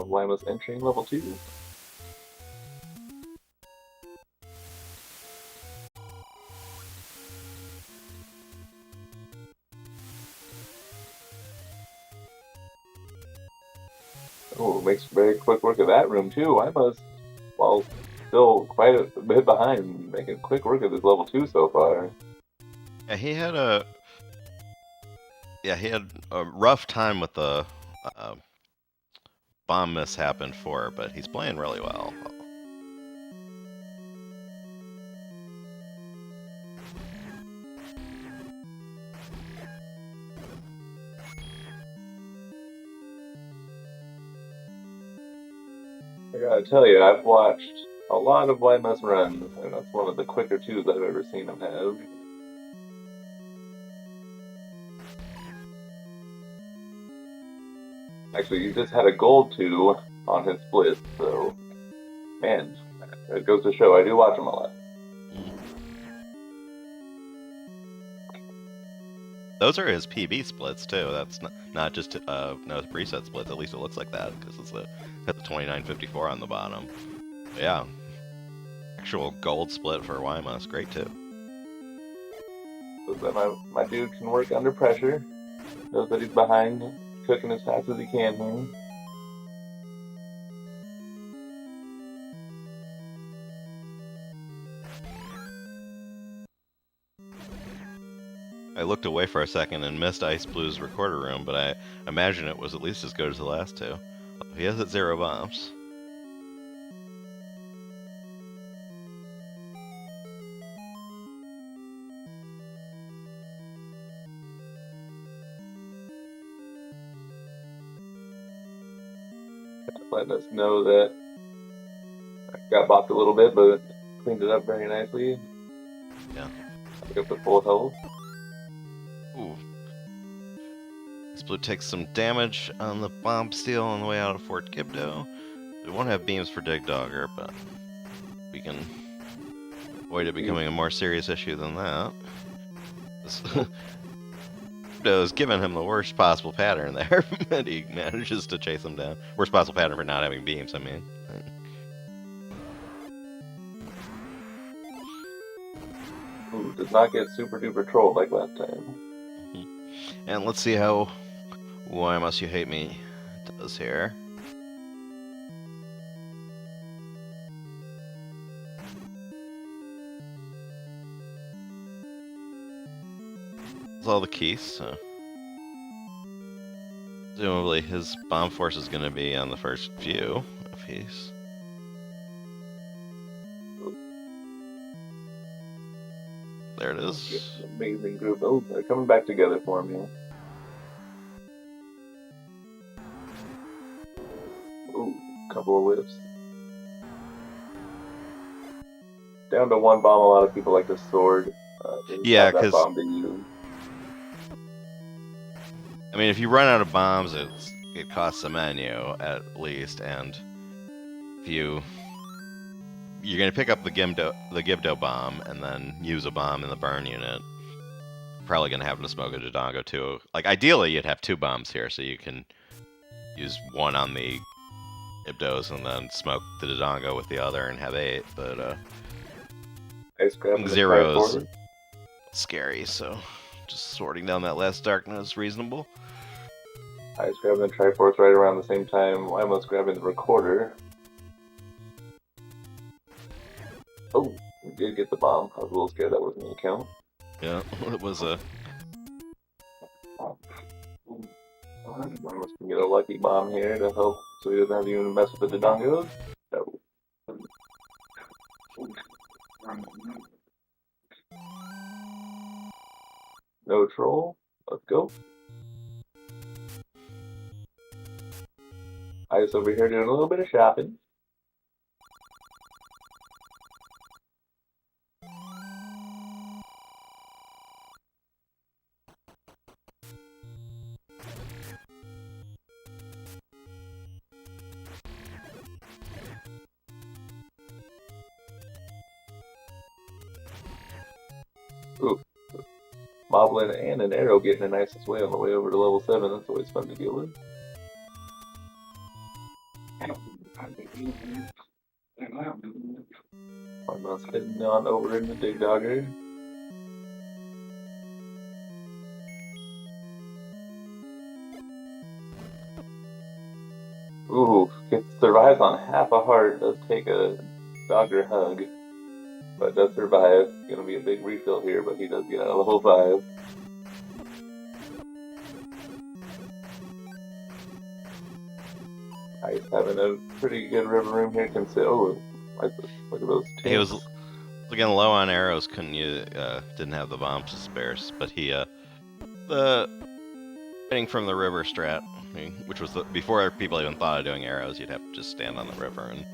Lima's entering level 2. Oh, makes very quick work of that room too. Lima's, while still quite a bit behind, making quick work of this level 2 so far. Yeah, he had a rough time with the bomb mishap in 4, but he's playing really well. I gotta tell you, I've watched a lot of Lima's runs, and that's one of the quicker 2s I've ever seen him have. Actually, he just had a gold 2 on his split, so man, it goes to show I do watch him a lot. Those are his PB splits too. That's not just no preset splits. At least it looks like that because it's got the 2954 on the bottom. But yeah, actual gold split for Ymustuhateme, great too. So that my dude can work under pressure. Knows that he's behind, cooking as fast as he can here. I looked away for a second and missed Iceblue's recorder room, but I imagine it was at least as good as the last 2. He has it 0 bombs. Letting us know that I got bopped a little bit, but cleaned it up very nicely. Yeah. Took up the full health. Ooh. Iceblue takes some damage on the bomb steal on the way out of Fort Gibdo. We won't have beams for Dig Dogger, but we can avoid it becoming a more serious issue than that. Gibdo's given him the worst possible pattern there, and he manages to chase him down. Worst possible pattern for not having beams, I mean. Ooh, does not get super duper trolled like last time. And let's see how Ymustuhateme does here. That's all the keys, so presumably his bomb force is going to be on the first few if he's... There it is. Amazing group. Oh, they're coming back together for me. Ooh, couple of whiffs. Down to 1 bomb, a lot of people like the sword. Yeah, because bomb to use. I mean, if you run out of bombs, it costs a menu at least, and if you're gonna pick up the Gibdo bomb and then use a bomb in the burn unit, probably gonna have to smoke a Dodongo too. Like ideally, you'd have 2 bombs here, so you can use 1 on the Gibdos and then smoke the Dodongo with the other and have 8. But Ice grab 0 is scary, so just sorting down that last darkness is reasonable. Ice grabbing the Triforce right around the same time. Almost grabbing the recorder. Oh, we did get the bomb. I was a little scared that wasn't going to count. Yeah, it was a... Almost can get a lucky bomb here to help so he doesn't have to even mess with the Dodongos. No. No troll. Let's go. Ice over here doing a little bit of shopping. Ooh. Moblin and an arrow getting a nice way on the way over to level 7. That's always fun to deal with. Almost heading on over in the Dig Dogger. Ooh, survives on half a heart. Does take a Dogger hug, but does survive. Gonna be a big refill here, but he does get out of level 5. Ice having a pretty good river room here. Look at those tanks. He was looking low on arrows. Didn't have the bombs to spare, but he fighting from the river strat, which was before people even thought of doing arrows. You'd have to just stand on the river and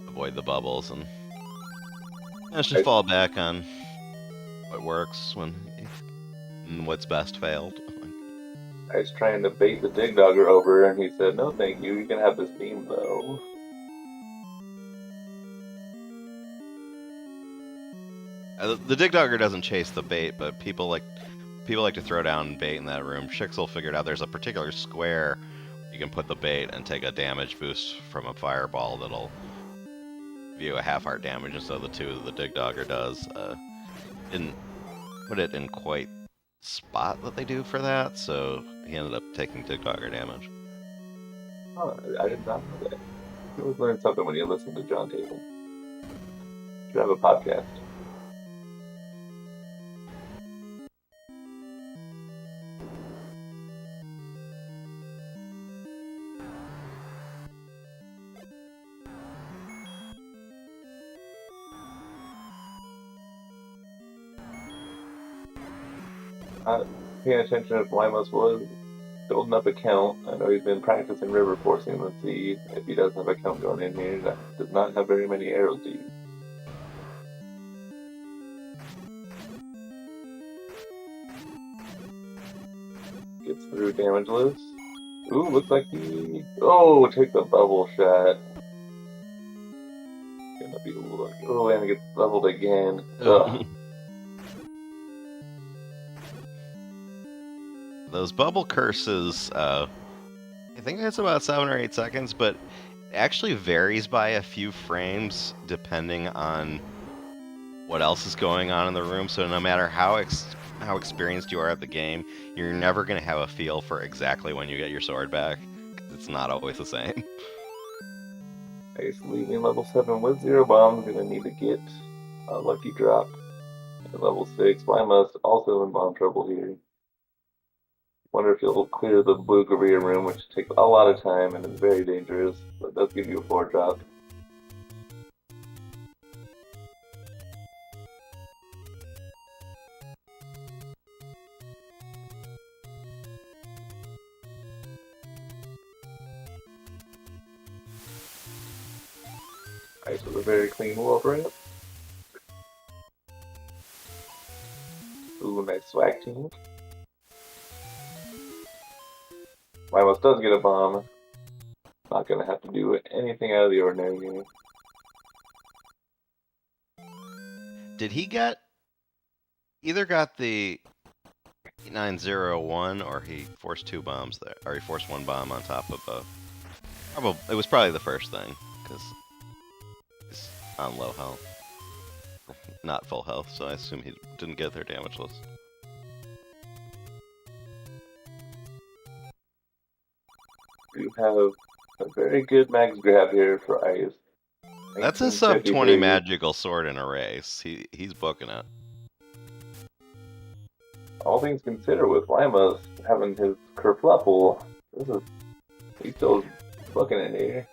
avoid the bubbles, and managed to fall back on what works when what's best failed. I was trying to bait the Dig Dogger over, and he said, "No, thank you. You can have this beam, though." The Dig Dogger doesn't chase the bait, but people like to throw down bait in that room. Shixel figured out there's a particular square you can put the bait and take a damage boost from a fireball that'll give you a half-heart damage instead of the 2 that the Dig Dogger does. Didn't put it in quite spot that they do for that, so he ended up taking Dig Dogger damage. Oh, I did not know that. You always learn something when you listen to John Table. Should have a podcast. Paying attention if Limos was building up a count. I know he's been practicing river forcing. Let's see if he does have a count going in here. That does not have very many arrows to use. Gets through damageless. Ooh, looks like he... Oh, take the bubble shot. Gonna be lucky. Oh, and it gets leveled again. Ugh. Those bubble curses, I think that's about 7 or 8 seconds, but it actually varies by a few frames depending on what else is going on in the room. So no matter how experienced you are at the game, you're never going to have a feel for exactly when you get your sword back. It's not always the same. Ice leaving level 7 with 0 bombs. Gonna need to get a lucky drop at level 6. Limos also in bomb trouble here. Wonder if you'll clear the blue Garia room, which takes a lot of time and is very dangerous, but does give you a 4 drop. Ice with a very clean wall ramp. Ooh, nice swag team. Limos does get a bomb. Not gonna have to do anything out of the ordinary here. Did he either got the 8901 or he forced 2 bombs there, or he forced 1 bomb on top of it was probably the first thing, because he's on low health. Not full health, so I assume he didn't get their damage list. You have a very good max grab here for Ice. That's a sub 20 magical sword in a race. He's booking it. All things considered, with Limos having his kerfluffle, he's still booking it here.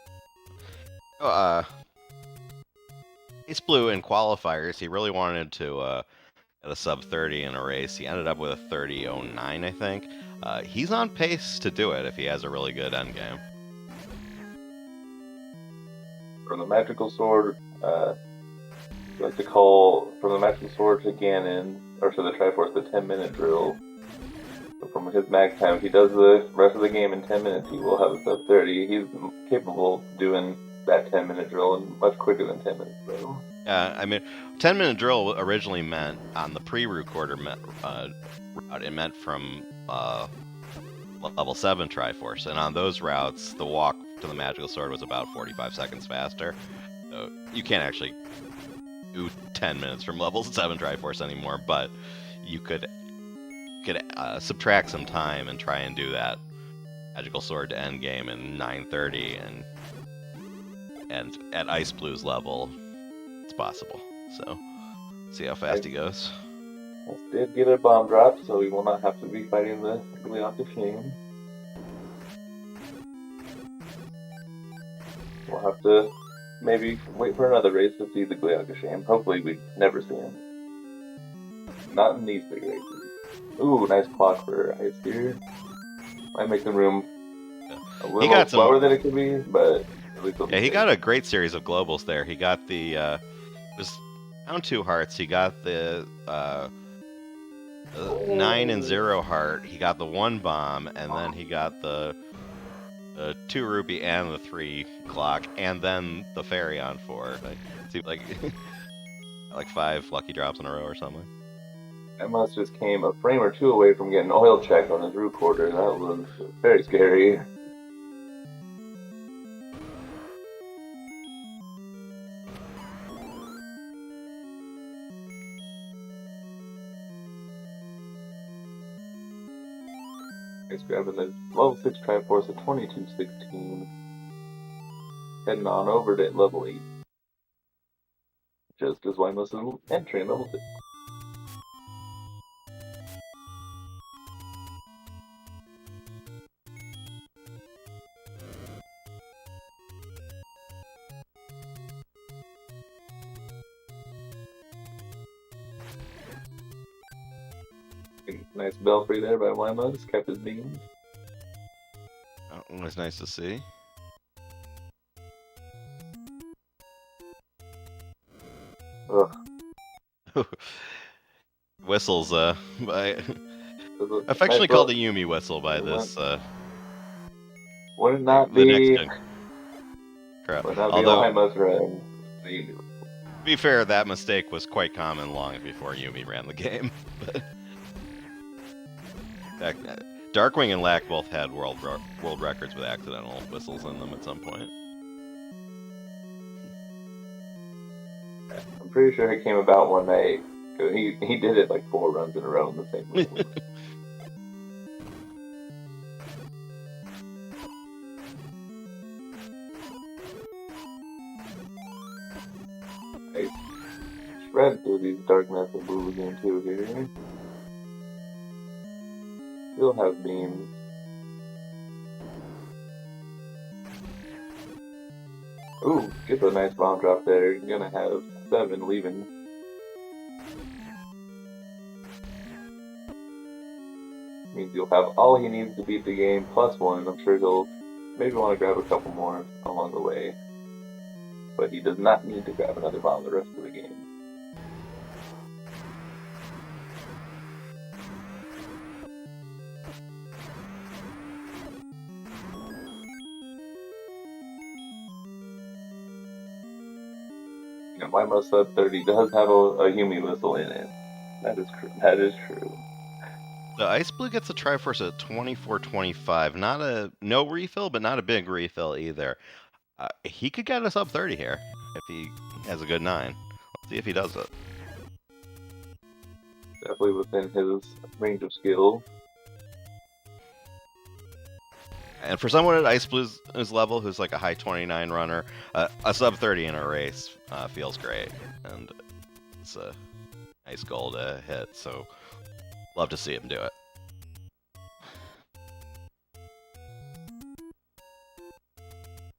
Iceblue in qualifiers, he really wanted to at a sub 30 in a race. He ended up with a 30.09, I think. He's on pace to do it if he has a really good endgame. From the magical sword, like to call from the magical sword to Ganon, or to the Triforce, the 10-minute drill. So from his max time, if he does the rest of the game in 10 minutes, he will have a sub 30. He's capable of doing that 10-minute drill and much quicker than 10 minutes though. Yeah, I mean, 10-minute drill originally meant on the pre-recorder route. It meant from level 7 Triforce, and on those routes, the walk to to the magical sword was about 45 seconds faster. So you can't actually do 10 minutes from level 7 Triforce anymore, but you could subtract some time and try and do that magical sword to end game in 9:30, and at Iceblue's level, it's possible. So, see how fast he goes. Let's did get a bomb drop, so we will not have to be fighting the Ymustuhateme. We'll have to maybe wait for another race to see the Ymustuhateme. Hopefully we never see him. Not in these big races. Ooh, nice clock for Ice here. Might make the room a little slower than it could be, but at least it'll be he safe. got a great series of globals there. He got the was down 2 hearts. He got the 9 and 0 heart. He got the 1 bomb, and then he got the 2 rupee and the 3 clock, and then the fairy on 4. Like 5 lucky drops in a row or something. Emma just came a frame or 2 away from getting oil checked on his root quarter. That was very scary. He's grabbing the level 6 Triforce at 22:16. Heading on over to level 8. Just as Ymus is entering level 6. Nice belfry there by Ymus, kept his beams. Oh, it was nice to see. Ugh. Whistles, affectionately called the Yumi whistle by this. Would it not the be? Next crap. Would not Although, be Ymus ran the Yumi whistle. To be fair, that mistake was quite common long before Yumi ran the game. In fact, Darkwing and Lack both had world records with accidental whistles in them at some point. I'm pretty sure he came about one night. Cause he did it like 4 runs in a row in the same whistle. I shred through these darkness and blue again too here. Still have beams. Ooh, get a nice bomb drop there. You're gonna have 7 leaving. Means you'll have all he needs to beat the game plus 1. I'm sure he'll maybe want to grab a couple more along the way. But he does not need to grab another bomb the rest of the game. And Ymus Sub 30 does have a Yumi whistle in it. That is true. The Iceblue gets a Triforce at 24.25. No refill, but not a big refill either. He could get us up 30 here if he has a good 9. Let's see if he does it. Definitely within his range of skill. And for someone at Iceblue's level who's like a high 29 runner, a sub 30 in a race feels great. And it's a nice goal to hit, so love to see him do it.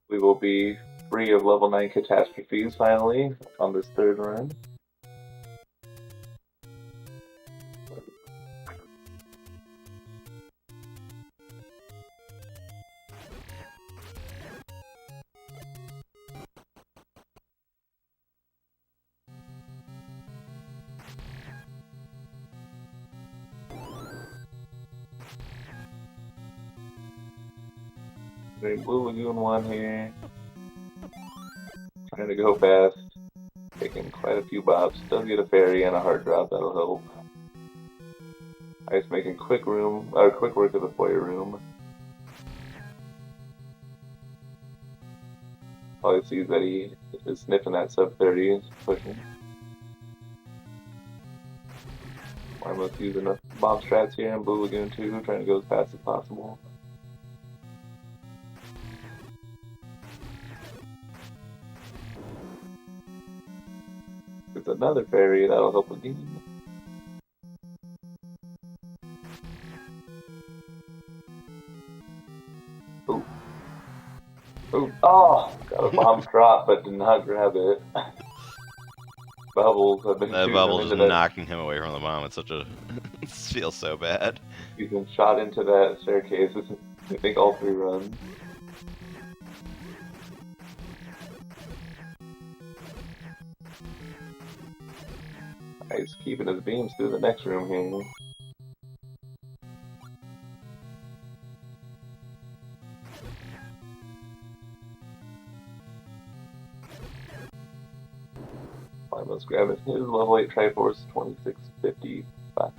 We will be free of level 9 catastrophes finally on this 3rd run. Blue Lagoon 1 here. Trying to go fast. Taking quite a few bops. Does get a fairy and a heart drop, that'll help. Ice making quick work of the foyer room. Probably sees that he is sniffing that sub 30 and pushing. Almost using the bomb strats here, and Blue Lagoon too, trying to go as fast as possible. There's another fairy that'll help again. Ooh. Ooh. Oh! Got a bomb drop, but did not grab it. Bubbles have been That shooting bubble him just into that. knocking him away from the bomb. It's such a... it feels so bad. He's been shot into that staircase. I think all 3 runs. He's keeping his beams through the next room here. Almost grabbing his level 8 Triforce 2655.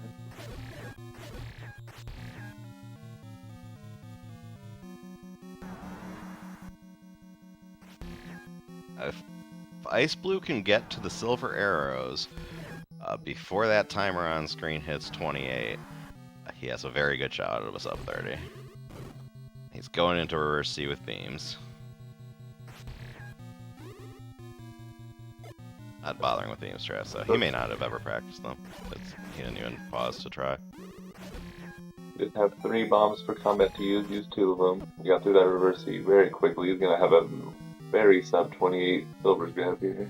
If Iceblue can get to the silver arrows before that timer on screen hits 28, he has a very good shot at a sub 30. He's going into reverse C with beams. Not bothering with beam strats, so he may not have ever practiced them. He didn't even pause to try. Did have 3 bombs for combat to use, used 2 of them. He got through that reverse C very quickly. He's gonna have a very sub 28 silvers grab here.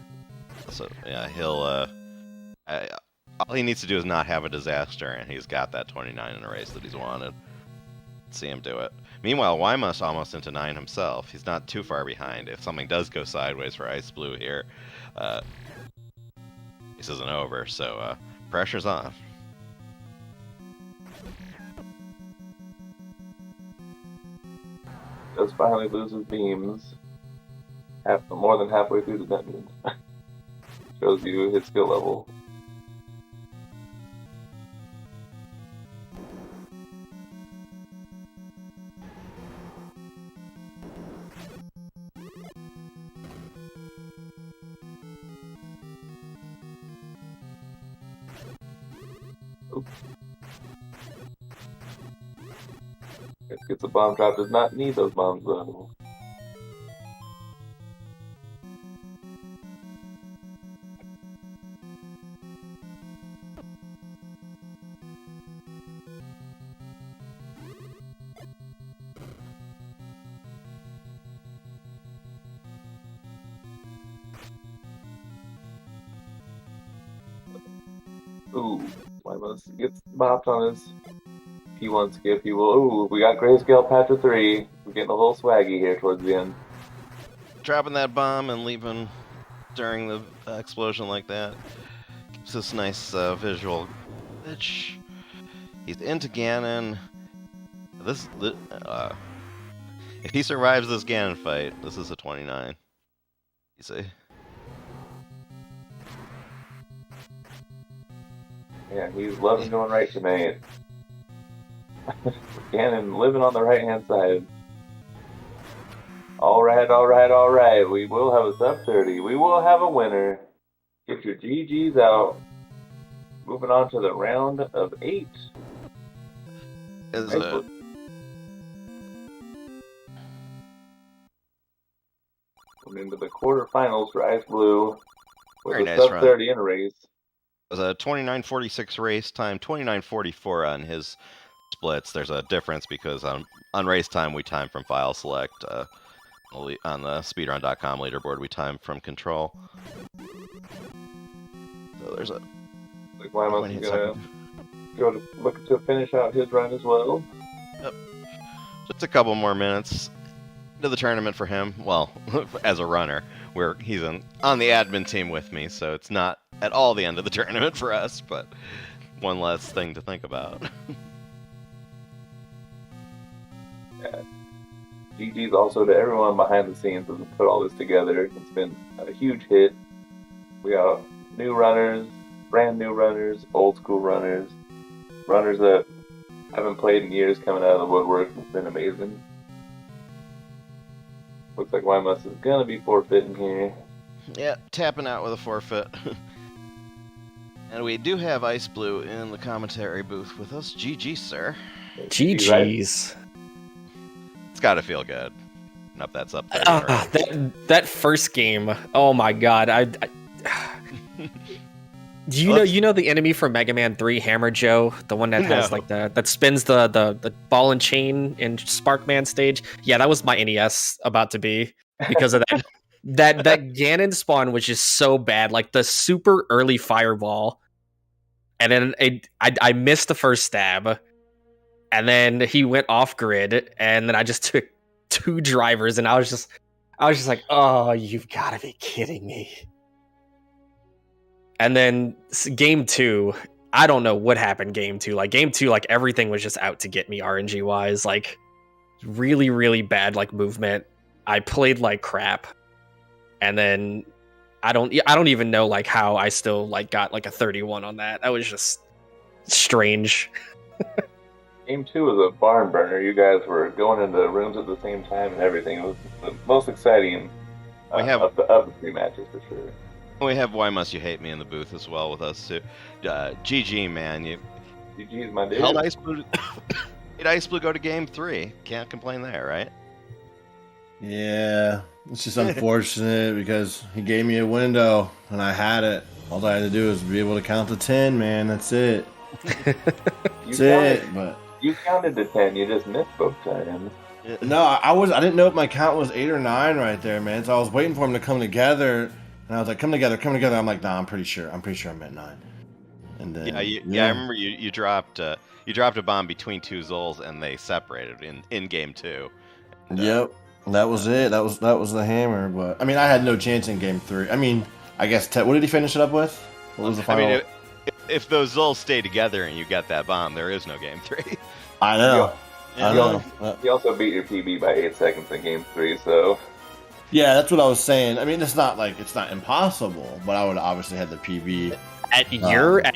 So yeah, he'll all he needs to do is not have a disaster, and he's got that 29 in a race that he's wanted. Let's see him do it. Meanwhile, Ymustuhateme almost into 9 himself. He's not too far behind. If something does go sideways for Iceblue here, this isn't over, so pressure's on. Does finally lose his beams. More than halfway through the dungeon. Shows you his skill level. Oops. Gets a bomb drop. Does not need those bombs though. Ooh, Ymustuhateme gets bopped on his P1 skip. He will. Ooh, we got Grayscale Patch of 3. We're getting a little swaggy here towards the end. Dropping that bomb and leaving during the explosion like that gives us nice visual glitch. He's into Ganon. If he survives this Ganon fight, this is a 29. You see? Yeah, he's loving going right tonight. Ganon living on the right hand side. Alright, alright, alright. We will have a sub 30. We will have a winner. Get your GGs out. Moving on to the round of 8. Coming into the quarterfinals for Iceblue with Very a nice sub run. 30 in a race. It was a 29:46 race time, 29:44 on his splits. There's a difference because on race time we time from file select. On the speedrun.com leaderboard we time from control. So there's a... Like Ymustuhateme's gonna go to look to finish out his run as well. Yep. Just a couple more minutes to the tournament for him. Well, as a runner, where he's on the admin team with me, so it's not at all the end of the tournament for us, but one less thing to think about. Yeah. GG's also to everyone behind the scenes that put all this together. It's been a huge hit. We got new runners, brand new runners, old school runners, runners that haven't played in years coming out of the woodwork. It's been amazing. Looks like Ymus is gonna be forfeiting here. Yeah, tapping out with a forfeit. And we do have Iceblue in the commentary booth with us. GG, sir. GG's. It's got to feel good. Nope, that's up there. That first game. Oh my god. You know the enemy from Mega Man 3, Hammer Joe, the one that has like that spins the ball and chain in Sparkman stage. Yeah, that was my NES about to be because of that. that Ganon spawn was just so bad, like the super early fireball, and then I missed the first stab, and then he went off grid, and then I just took 2 drivers, and I was just like, oh, you've got to be kidding me. And then game 2, I don't know what happened game 2. Like game 2, like everything was just out to get me RNG wise. Like really, really bad like movement. I played like crap. And then I don't even know like how I still like got like a 31 on that. That was just strange. Game 2 was a barn burner. You guys were going into rooms at the same time and everything. It was the most exciting of the 3 matches for sure. We have Why Must You Hate Me in the booth as well with us too. GG, man. GG's my dude. Held Iceblue. Did Iceblue go to game 3? Can't complain there, right? Yeah, it's just unfortunate because he gave me a window and I had it. All I had to do was be able to count to 10, man. That's it. But you counted to 10. You just missed both times. No, I didn't know if my count was 8 or 9 right there, man. So I was waiting for him to come together. And I was like, come together. I'm like, nah, I'm pretty sure I'm at 9. And then I remember you dropped a bomb between 2 Zols and they separated in game 2. And, yep, that was it. That was the hammer. But I mean, I had no chance in game 3. I mean, I guess what did he finish it up with? What was the final? I mean, if those Zols stay together and you get that bomb, there is no game 3. I know. You also beat your PB by 8 seconds in game 3, so. Yeah, that's what I was saying. I mean, it's not impossible, but I would obviously have the PB. At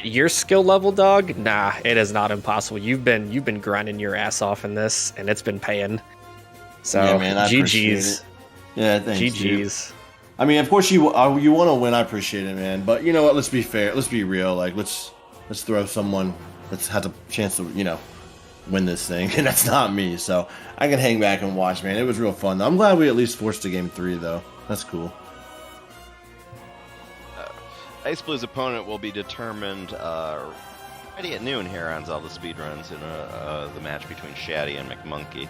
your skill level, dog. Nah, it is not impossible. You've been grinding your ass off in this, and it's been paying. So, yeah, man, I GG's. Yeah, thanks. GG's. Dude. I mean, of course you want to win. I appreciate it, man. But you know what? Let's be fair. Let's be real. Like, let's throw someone that has a chance to win this thing, and that's not me. So I can hang back and watch, man. It was real fun. I'm glad we at least forced to game 3, though. That's cool. Iceblue's opponent will be determined Friday at noon here on Zelda Speedruns in the match between Shaddy and McMonkey.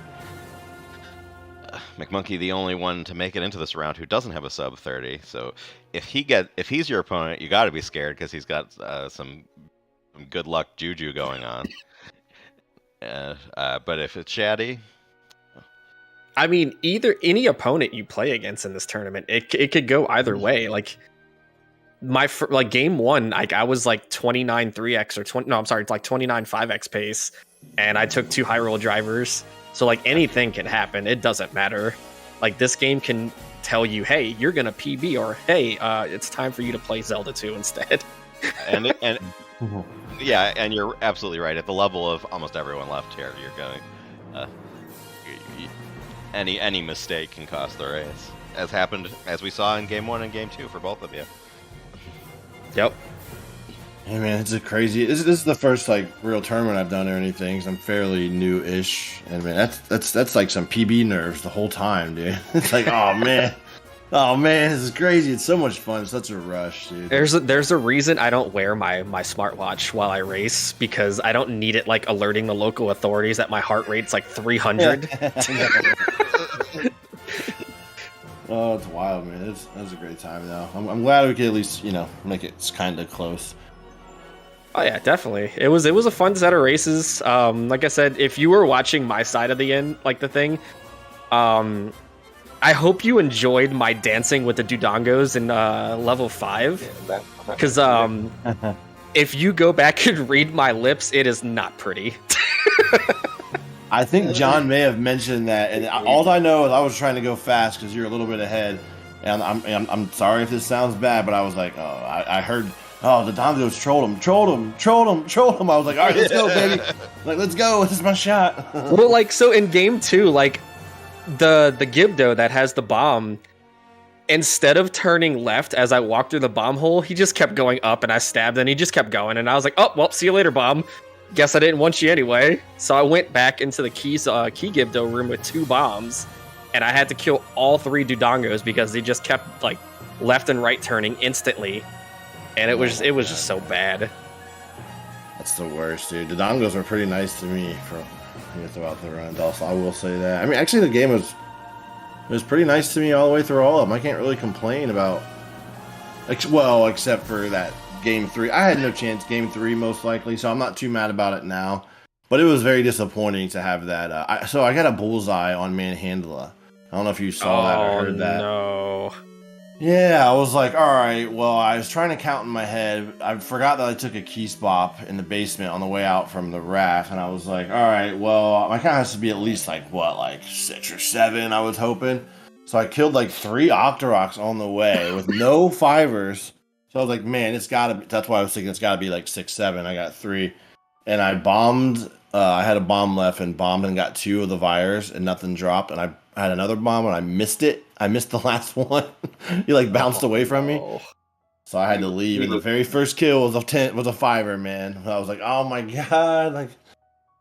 McMonkey, the only one to make it into this round who doesn't have a sub 30. So if he's your opponent, you got to be scared because he's got some good luck juju going on. But if it's Shaddy, I mean, any opponent you play against in this tournament, it could go either way. Like game 1, like I was like 29 3x or 20. No, I'm sorry, it's like 29 5x pace, and I took 2 Hyrule drivers. So like anything can happen. It doesn't matter. Like this game can tell you, hey, you're gonna PB, or hey, it's time for you to play Zelda 2 instead. and yeah, and you're absolutely right. At the level of almost everyone left here, you're going. Any mistake can cost the race, as happened as we saw in game 1 and game 2 for both of you. Yep. Hey man, it's a crazy. This is the first like real tournament I've done or anything. Cause I'm fairly new-ish, and man, that's like some PB nerves the whole time, dude. It's like, oh man, this is crazy. It's so much fun. It's such a rush, dude. There's a reason I don't wear my smartwatch while I race, because I don't need it like alerting the local authorities that my heart rate's like 300. Oh, it's wild, man. That was a great time, though. I'm glad we could at least, make it kind of close. Oh yeah, definitely. It was a fun set of races. Like I said, if you were watching my side of the end, like the thing, I hope you enjoyed my dancing with the Dudongos in level 5. Because if you go back and read my lips, it is not pretty. I think John may have mentioned that, and all I know is I was trying to go fast because you're a little bit ahead. And I'm sorry if this sounds bad, but I was like, I heard. Oh, the Dongos trolled him. I was like, all right, let's go, baby. Like, let's go. This is my shot. Well, like, so in game 2, like, the Gibdo that has the bomb, instead of turning left as I walked through the bomb hole, he just kept going up, and I stabbed, and he just kept going, and I was like, oh, well, see you later, bomb. Guess I didn't want you anyway. So I went back into the key Gibdo room with 2 bombs, and I had to kill all 3 Dodongos because they just kept like left and right turning instantly, and it was just so bad. That's the worst, dude. The Dongos were pretty nice to me throughout the runs. Also, I will say that. I mean, actually, the game was pretty nice to me all the way through all of them. I can't really complain about, except for that game 3. I had no chance game 3 most likely, so I'm not too mad about it now. But it was very disappointing to have that. So I got a bullseye on Manhandla. I don't know if you saw that or heard that. No. Yeah, I was like, all right, well, I was trying to count in my head. I forgot that I took a key spot in the basement on the way out from the raft, and I was like, all right, well, my count has to be at least like 6 or 7, I was hoping. So I killed like 3 Octoroks on the way with no 5ers. So I was like, man, it's gotta be, that's why I was thinking it's gotta be like 6, 7. I got 3. And I bombed, I had a bomb left and bombed and got 2 of the Vires and nothing dropped. And I had another bomb and I missed it. I missed the last one. He like bounced away from me. So I had to leave. And the very first kill was a 5er, man. I was like, oh my god. Like,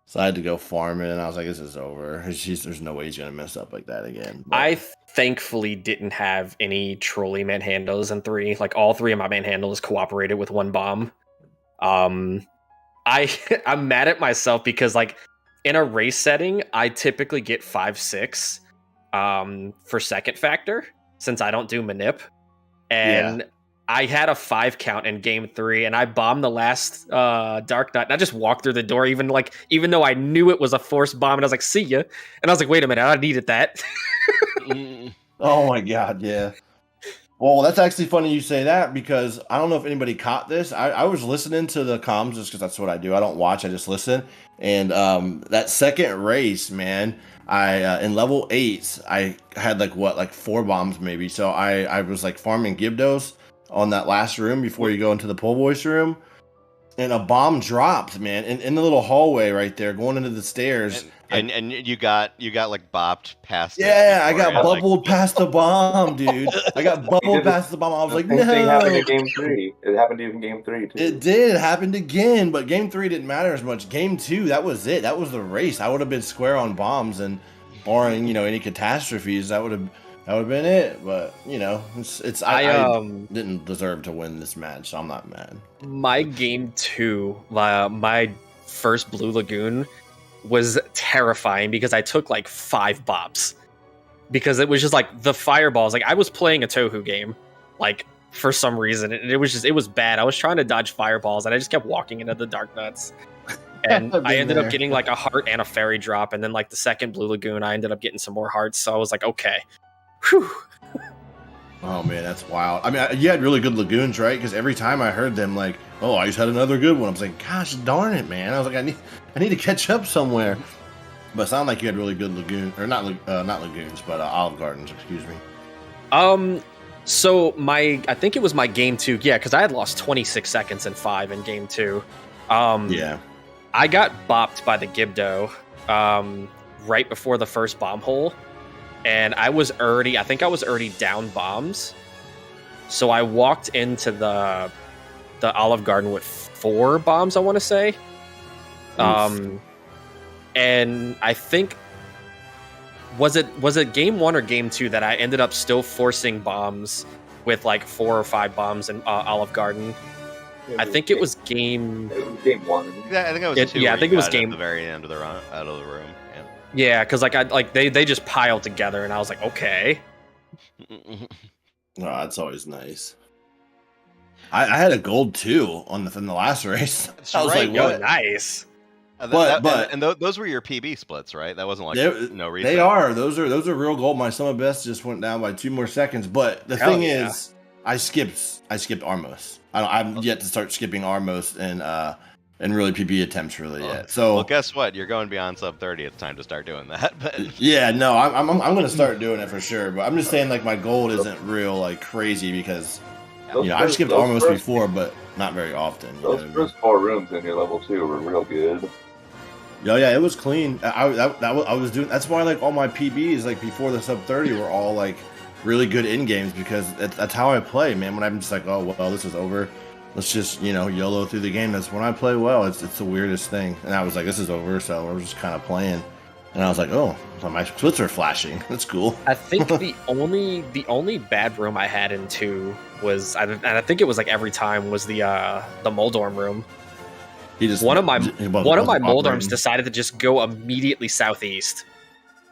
so I had to go farm it, and I was like, this is over. There's no way he's gonna mess up like that again. But I thankfully didn't have any trolley manhandles in 3. Like, all 3 of my manhandles cooperated with 1 bomb. I'm mad at myself because, like, in a race setting, I typically get 5, 6 for second factor, since I don't do manip. And I had a 5 count in game 3, and I bombed the last Dark Knight, and I just walked through the door, even though I knew it was a forced bomb, and I was like, see ya. And I was like, wait a minute, I needed that. Oh my god, yeah. Well, that's actually funny you say that, because I don't know if anybody caught this. I was listening to the comms just because that's what I do. I don't watch, I just listen. And that second race, man, I in level 8, I had like 4 bombs maybe. So I was like farming Gibdos on that last room before you go into the pole voice room. And a bomb dropped, man, in the little hallway right there, going into the stairs. And you got like bopped past. Yeah, I got bubbled past the bomb, dude. I got bubbled past the bomb. I was like, no. Thing happened in game 3. It happened to you in game 3 too. It did. It happened again, but game 3 didn't matter as much. Game 2, that was it. That was the race. I would have been square on bombs, and barring any catastrophes, that would have been it. But I didn't deserve to win this match, so I'm not mad. My game 2, my first Blue Lagoon, was terrifying because I took like 5 bops, because it was just like the fireballs. Like, I was playing a Touhou game, like, for some reason, and it was bad. I was trying to dodge fireballs, and I just kept walking into the Dark Nuts. And I ended up getting like a heart and a fairy drop, and then like the second Blue Lagoon, I ended up getting some more hearts. So I was like, okay, whew. Oh man, that's wild. I mean, you had really good lagoons, right? Because every time I heard them, like, oh, I just had another good one. I was like, gosh darn it, man. I was like, I need to catch up somewhere. But it sounded like you had really good lagoon, or not lagoons, but Olive Gardens. Excuse me. So I think it was my game 2. Yeah, because I had lost 26 seconds in 5 in game 2. Yeah. I got bopped by the Gibdo right before the first bomb hole. And I think I was already down bombs. So I walked into the Olive Garden with 4 bombs, I want to say. And I think, was it game 1 or game 2 that I ended up still forcing bombs with like 4 or 5 bombs in Olive Garden? I think it was game 1. Yeah, I think it was 2. Yeah, I think it was game at the very end of the run, out of the room. Yeah, because they just piled together, and I was like, okay. Oh, that's always nice. I had a gold 2 in the last race. That's I was right, like, what? Nice. Those were your PB splits, right? That wasn't like no reason. They are. Those are real gold. My sum of best just went down by 2 more seconds. But the thing is, I skipped Armos. I'm yet to start skipping Armos and really PB attempts really yet. So well, guess what? You're going beyond sub 30. It's time to start doing that. But yeah, no, I'm going to start doing it for sure. But I'm just saying, like, my gold isn't real like crazy because I've skipped Armos before, but not very often. Those first 4 rooms in your level 2 were real good. Yeah, it was clean. I was doing. That's why like all my PBs like before the sub 30 were all like really good in games because that's how I play, man. When I'm just like, oh well, this is over. Let's just YOLO through the game. That's when I play well. It's the weirdest thing. And I was like, this is over, so I was just kind of playing. And I was like, oh, so my splits are flashing. That's cool. I think the only bad room I had in 2 was, and I think it was like every time, was the Moldorm room. One of my Moldorms decided to just go immediately southeast,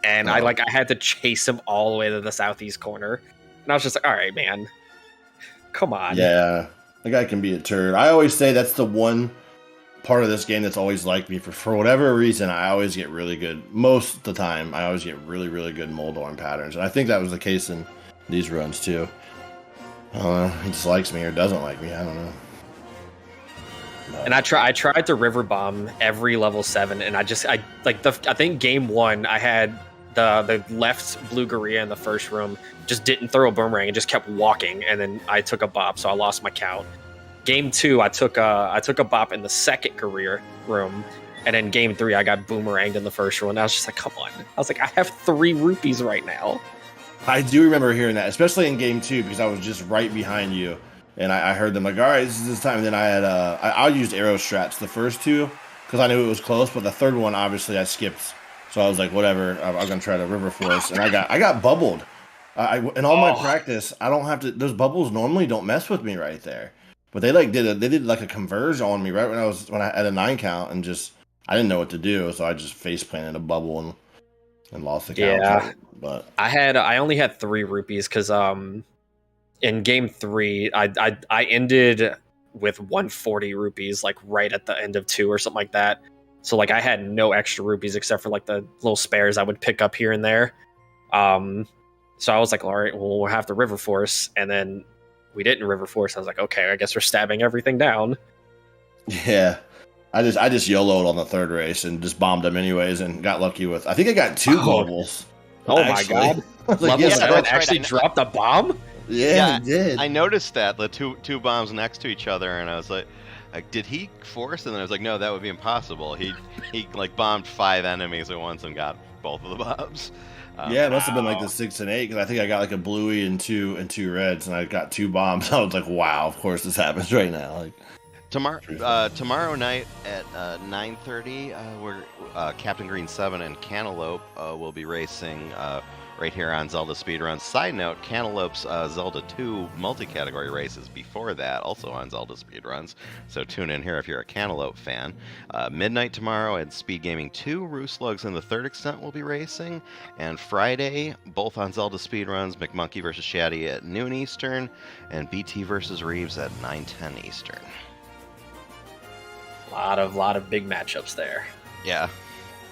and I had to chase him all the way to the southeast corner. And I was just like, all right, man, come on. Yeah, the guy can be a turd. I always say that's the one part of this game that's always liked me. For whatever reason, I always get really good. Most of the time, I always get really, really good Moldorm patterns. And I think that was the case in these runs, too. I don't know. He just likes me or doesn't like me. I don't know. But. And I tried to river bomb every level 7, and I think game 1, I had the left blue Gorilla in the first room, just didn't throw a boomerang and just kept walking, and then I took a bop, so I lost my count. Game 2, I took a bop in the second career room, and then game 3, I got boomeranged in the first one. I was just like, come on. I was like, I have 3 rupees right now. I do remember hearing that, especially in game 2, because I was just right behind you, and I heard them like, all right, this is this time. And then I had I used arrow strats the first 2 because I knew it was close, but the third one obviously I skipped. So I was like, whatever, I'm gonna try to river force, and I got bubbled. In all my practice, I don't have to. Those bubbles normally don't mess with me right there. But they did like a converge on me right when I had a 9 count, and just I didn't know what to do, so I just face planted a bubble and lost the count. Yeah, but I only had 3 rupees because in game 3 I ended with 140 rupees like right at the end of 2 or something like that. So like I had no extra rupees except for like the little spares I would pick up here and there. So I was like, all right, well we'll have to river force, and then we didn't river force. I was like, okay, I guess we're stabbing everything down. Yeah, I just YOLO'd on the third race and just bombed them anyways, and got lucky with. I think I got 2 bubbles. Oh my god! Level 7 actually dropped a bomb. Yeah, he did. I noticed that the two bombs next to each other, and I was like, did he force? And then I was like, no, that would be impossible. He like bombed 5 enemies at once and got both of the bombs. Yeah, it must have been like the 6 and 8 because I think I got like a bluey and two reds, and I got 2 bombs. I was like, wow, of course this happens right now. Like tomorrow night at 9:30, we're Captain Green 7 and Cantaloupe will be racing right here on Zelda Speedruns. Side note, Cantaloupe's Zelda 2 multi-category races before that, also on Zelda Speedruns. So tune in here if you're a Cantaloupe fan. Midnight tomorrow at Speed Gaming 2, Rooslugs and the Third Extent will be racing. And Friday, both on Zelda Speedruns, McMonkey vs. Shaddy at noon Eastern, and BT vs. Reeves at 9:10 Eastern. Lot of big matchups there. Yeah.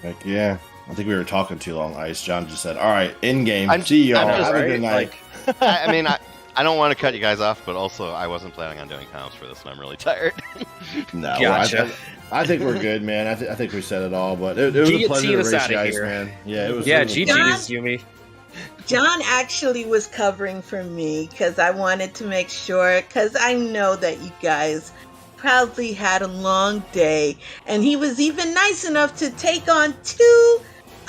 Heck yeah. I think we were talking too long, Ice. John just said, all right, in-game, see y'all, have a good night. I mean, I don't want to cut you guys off, but also I wasn't planning on doing comps for this, and I'm really tired. No, gotcha. I think we're good, man. I think we said it all, but it was a pleasure to race you guys, man. Yeah, it was. Yeah, GG's, Yumi. John actually was covering for me because I wanted to make sure, because I know that you guys proudly had a long day, and he was even nice enough to take on 2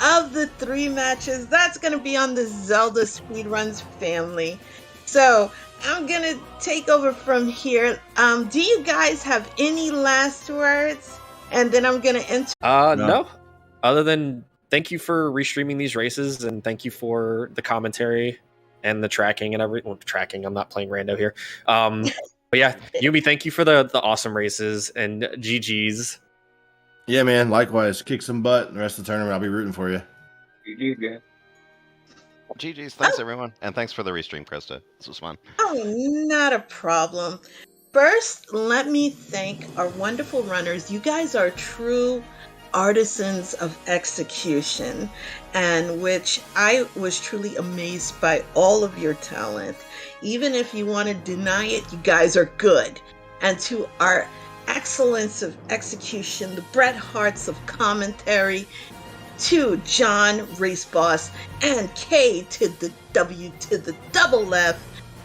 of the 3 matches that's going to be on the Zelda Speedruns family. So I'm going to take over from here. Do you guys have any last words? And then I'm going to enter. No. Other than thank you for restreaming these races, and thank you for the commentary and the tracking and everything. Well, tracking, I'm not playing rando here. But yeah, Yumi, thank you for the awesome races, and GG's. Yeah, man, likewise. Kick some butt, and the rest of the tournament, I'll be rooting for you. GG's, guys. GG's, thanks everyone, and thanks for the restream, Krista. This was fun. Oh, not a problem. First, let me thank our wonderful runners. You guys are true artisans of execution, and which I was truly amazed by all of your talent. Even if you want to deny it, you guys are good. And to our excellence of execution, the Bret Harts of commentary, to John, Race Boss, and K to the W to the double F,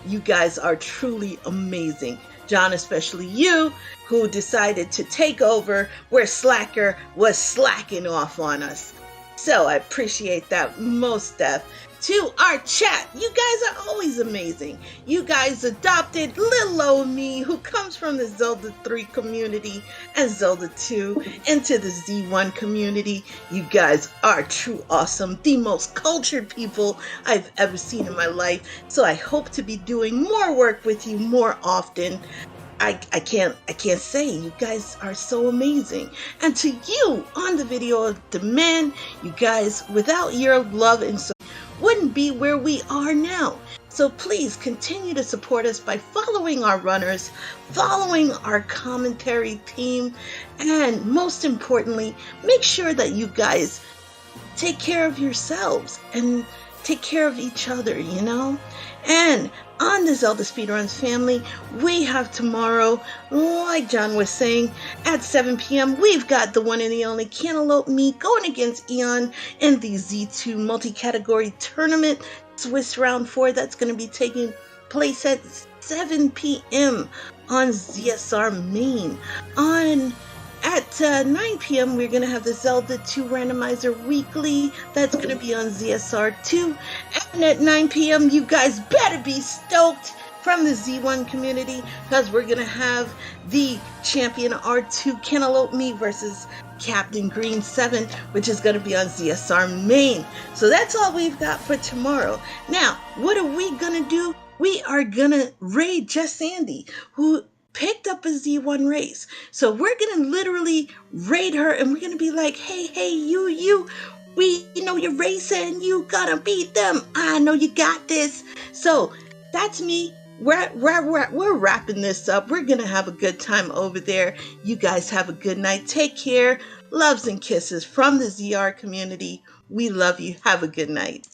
You guys are truly amazing. John, especially you, who decided to take over where Slacker was slacking off on us. So I appreciate that most, Steph. To our chat, you guys are always amazing. You guys adopted little old me, who comes from the Zelda 3 community and Zelda 2, into the Z1 community. You guys are true awesome, the most cultured people I've ever seen in my life. So I hope to be doing more work with you more often. I can't say you guys are so amazing. And to you on the video of the men, you guys, without your love and support, wouldn't be where we are now. So please continue to support us by following our runners, following our commentary team, and most importantly, make sure that you guys take care of yourselves and take care of each other, you know? And on the Zelda Speedruns family, we have tomorrow, like John was saying, at 7 p.m., we've got the one and the only Cantaloupe Me going against Eon in the Z2 multi-category tournament, Swiss Round 4, that's going to be taking place at 7 p.m. on ZSR Main. At 9 p.m., we're going to have the Zelda 2 Randomizer Weekly. That's going to be on ZSR 2. And at 9 p.m., you guys better be stoked from the Z1 community, because we're going to have the Champion R2 Cantaloupe Me versus Captain Green 7, which is going to be on ZSR Main. So that's all we've got for tomorrow. Now, what are we going to do? We are going to raid Just Sandy, who picked up a Z1 race. So we're going to literally raid her, and we're going to be like, hey, you, we know you're racing, you gotta beat them. I know you got this. So that's me. We're wrapping this up. We're going to have a good time over there. You guys have a good night. Take care. Loves and kisses from the ZR community. We love you. Have a good night.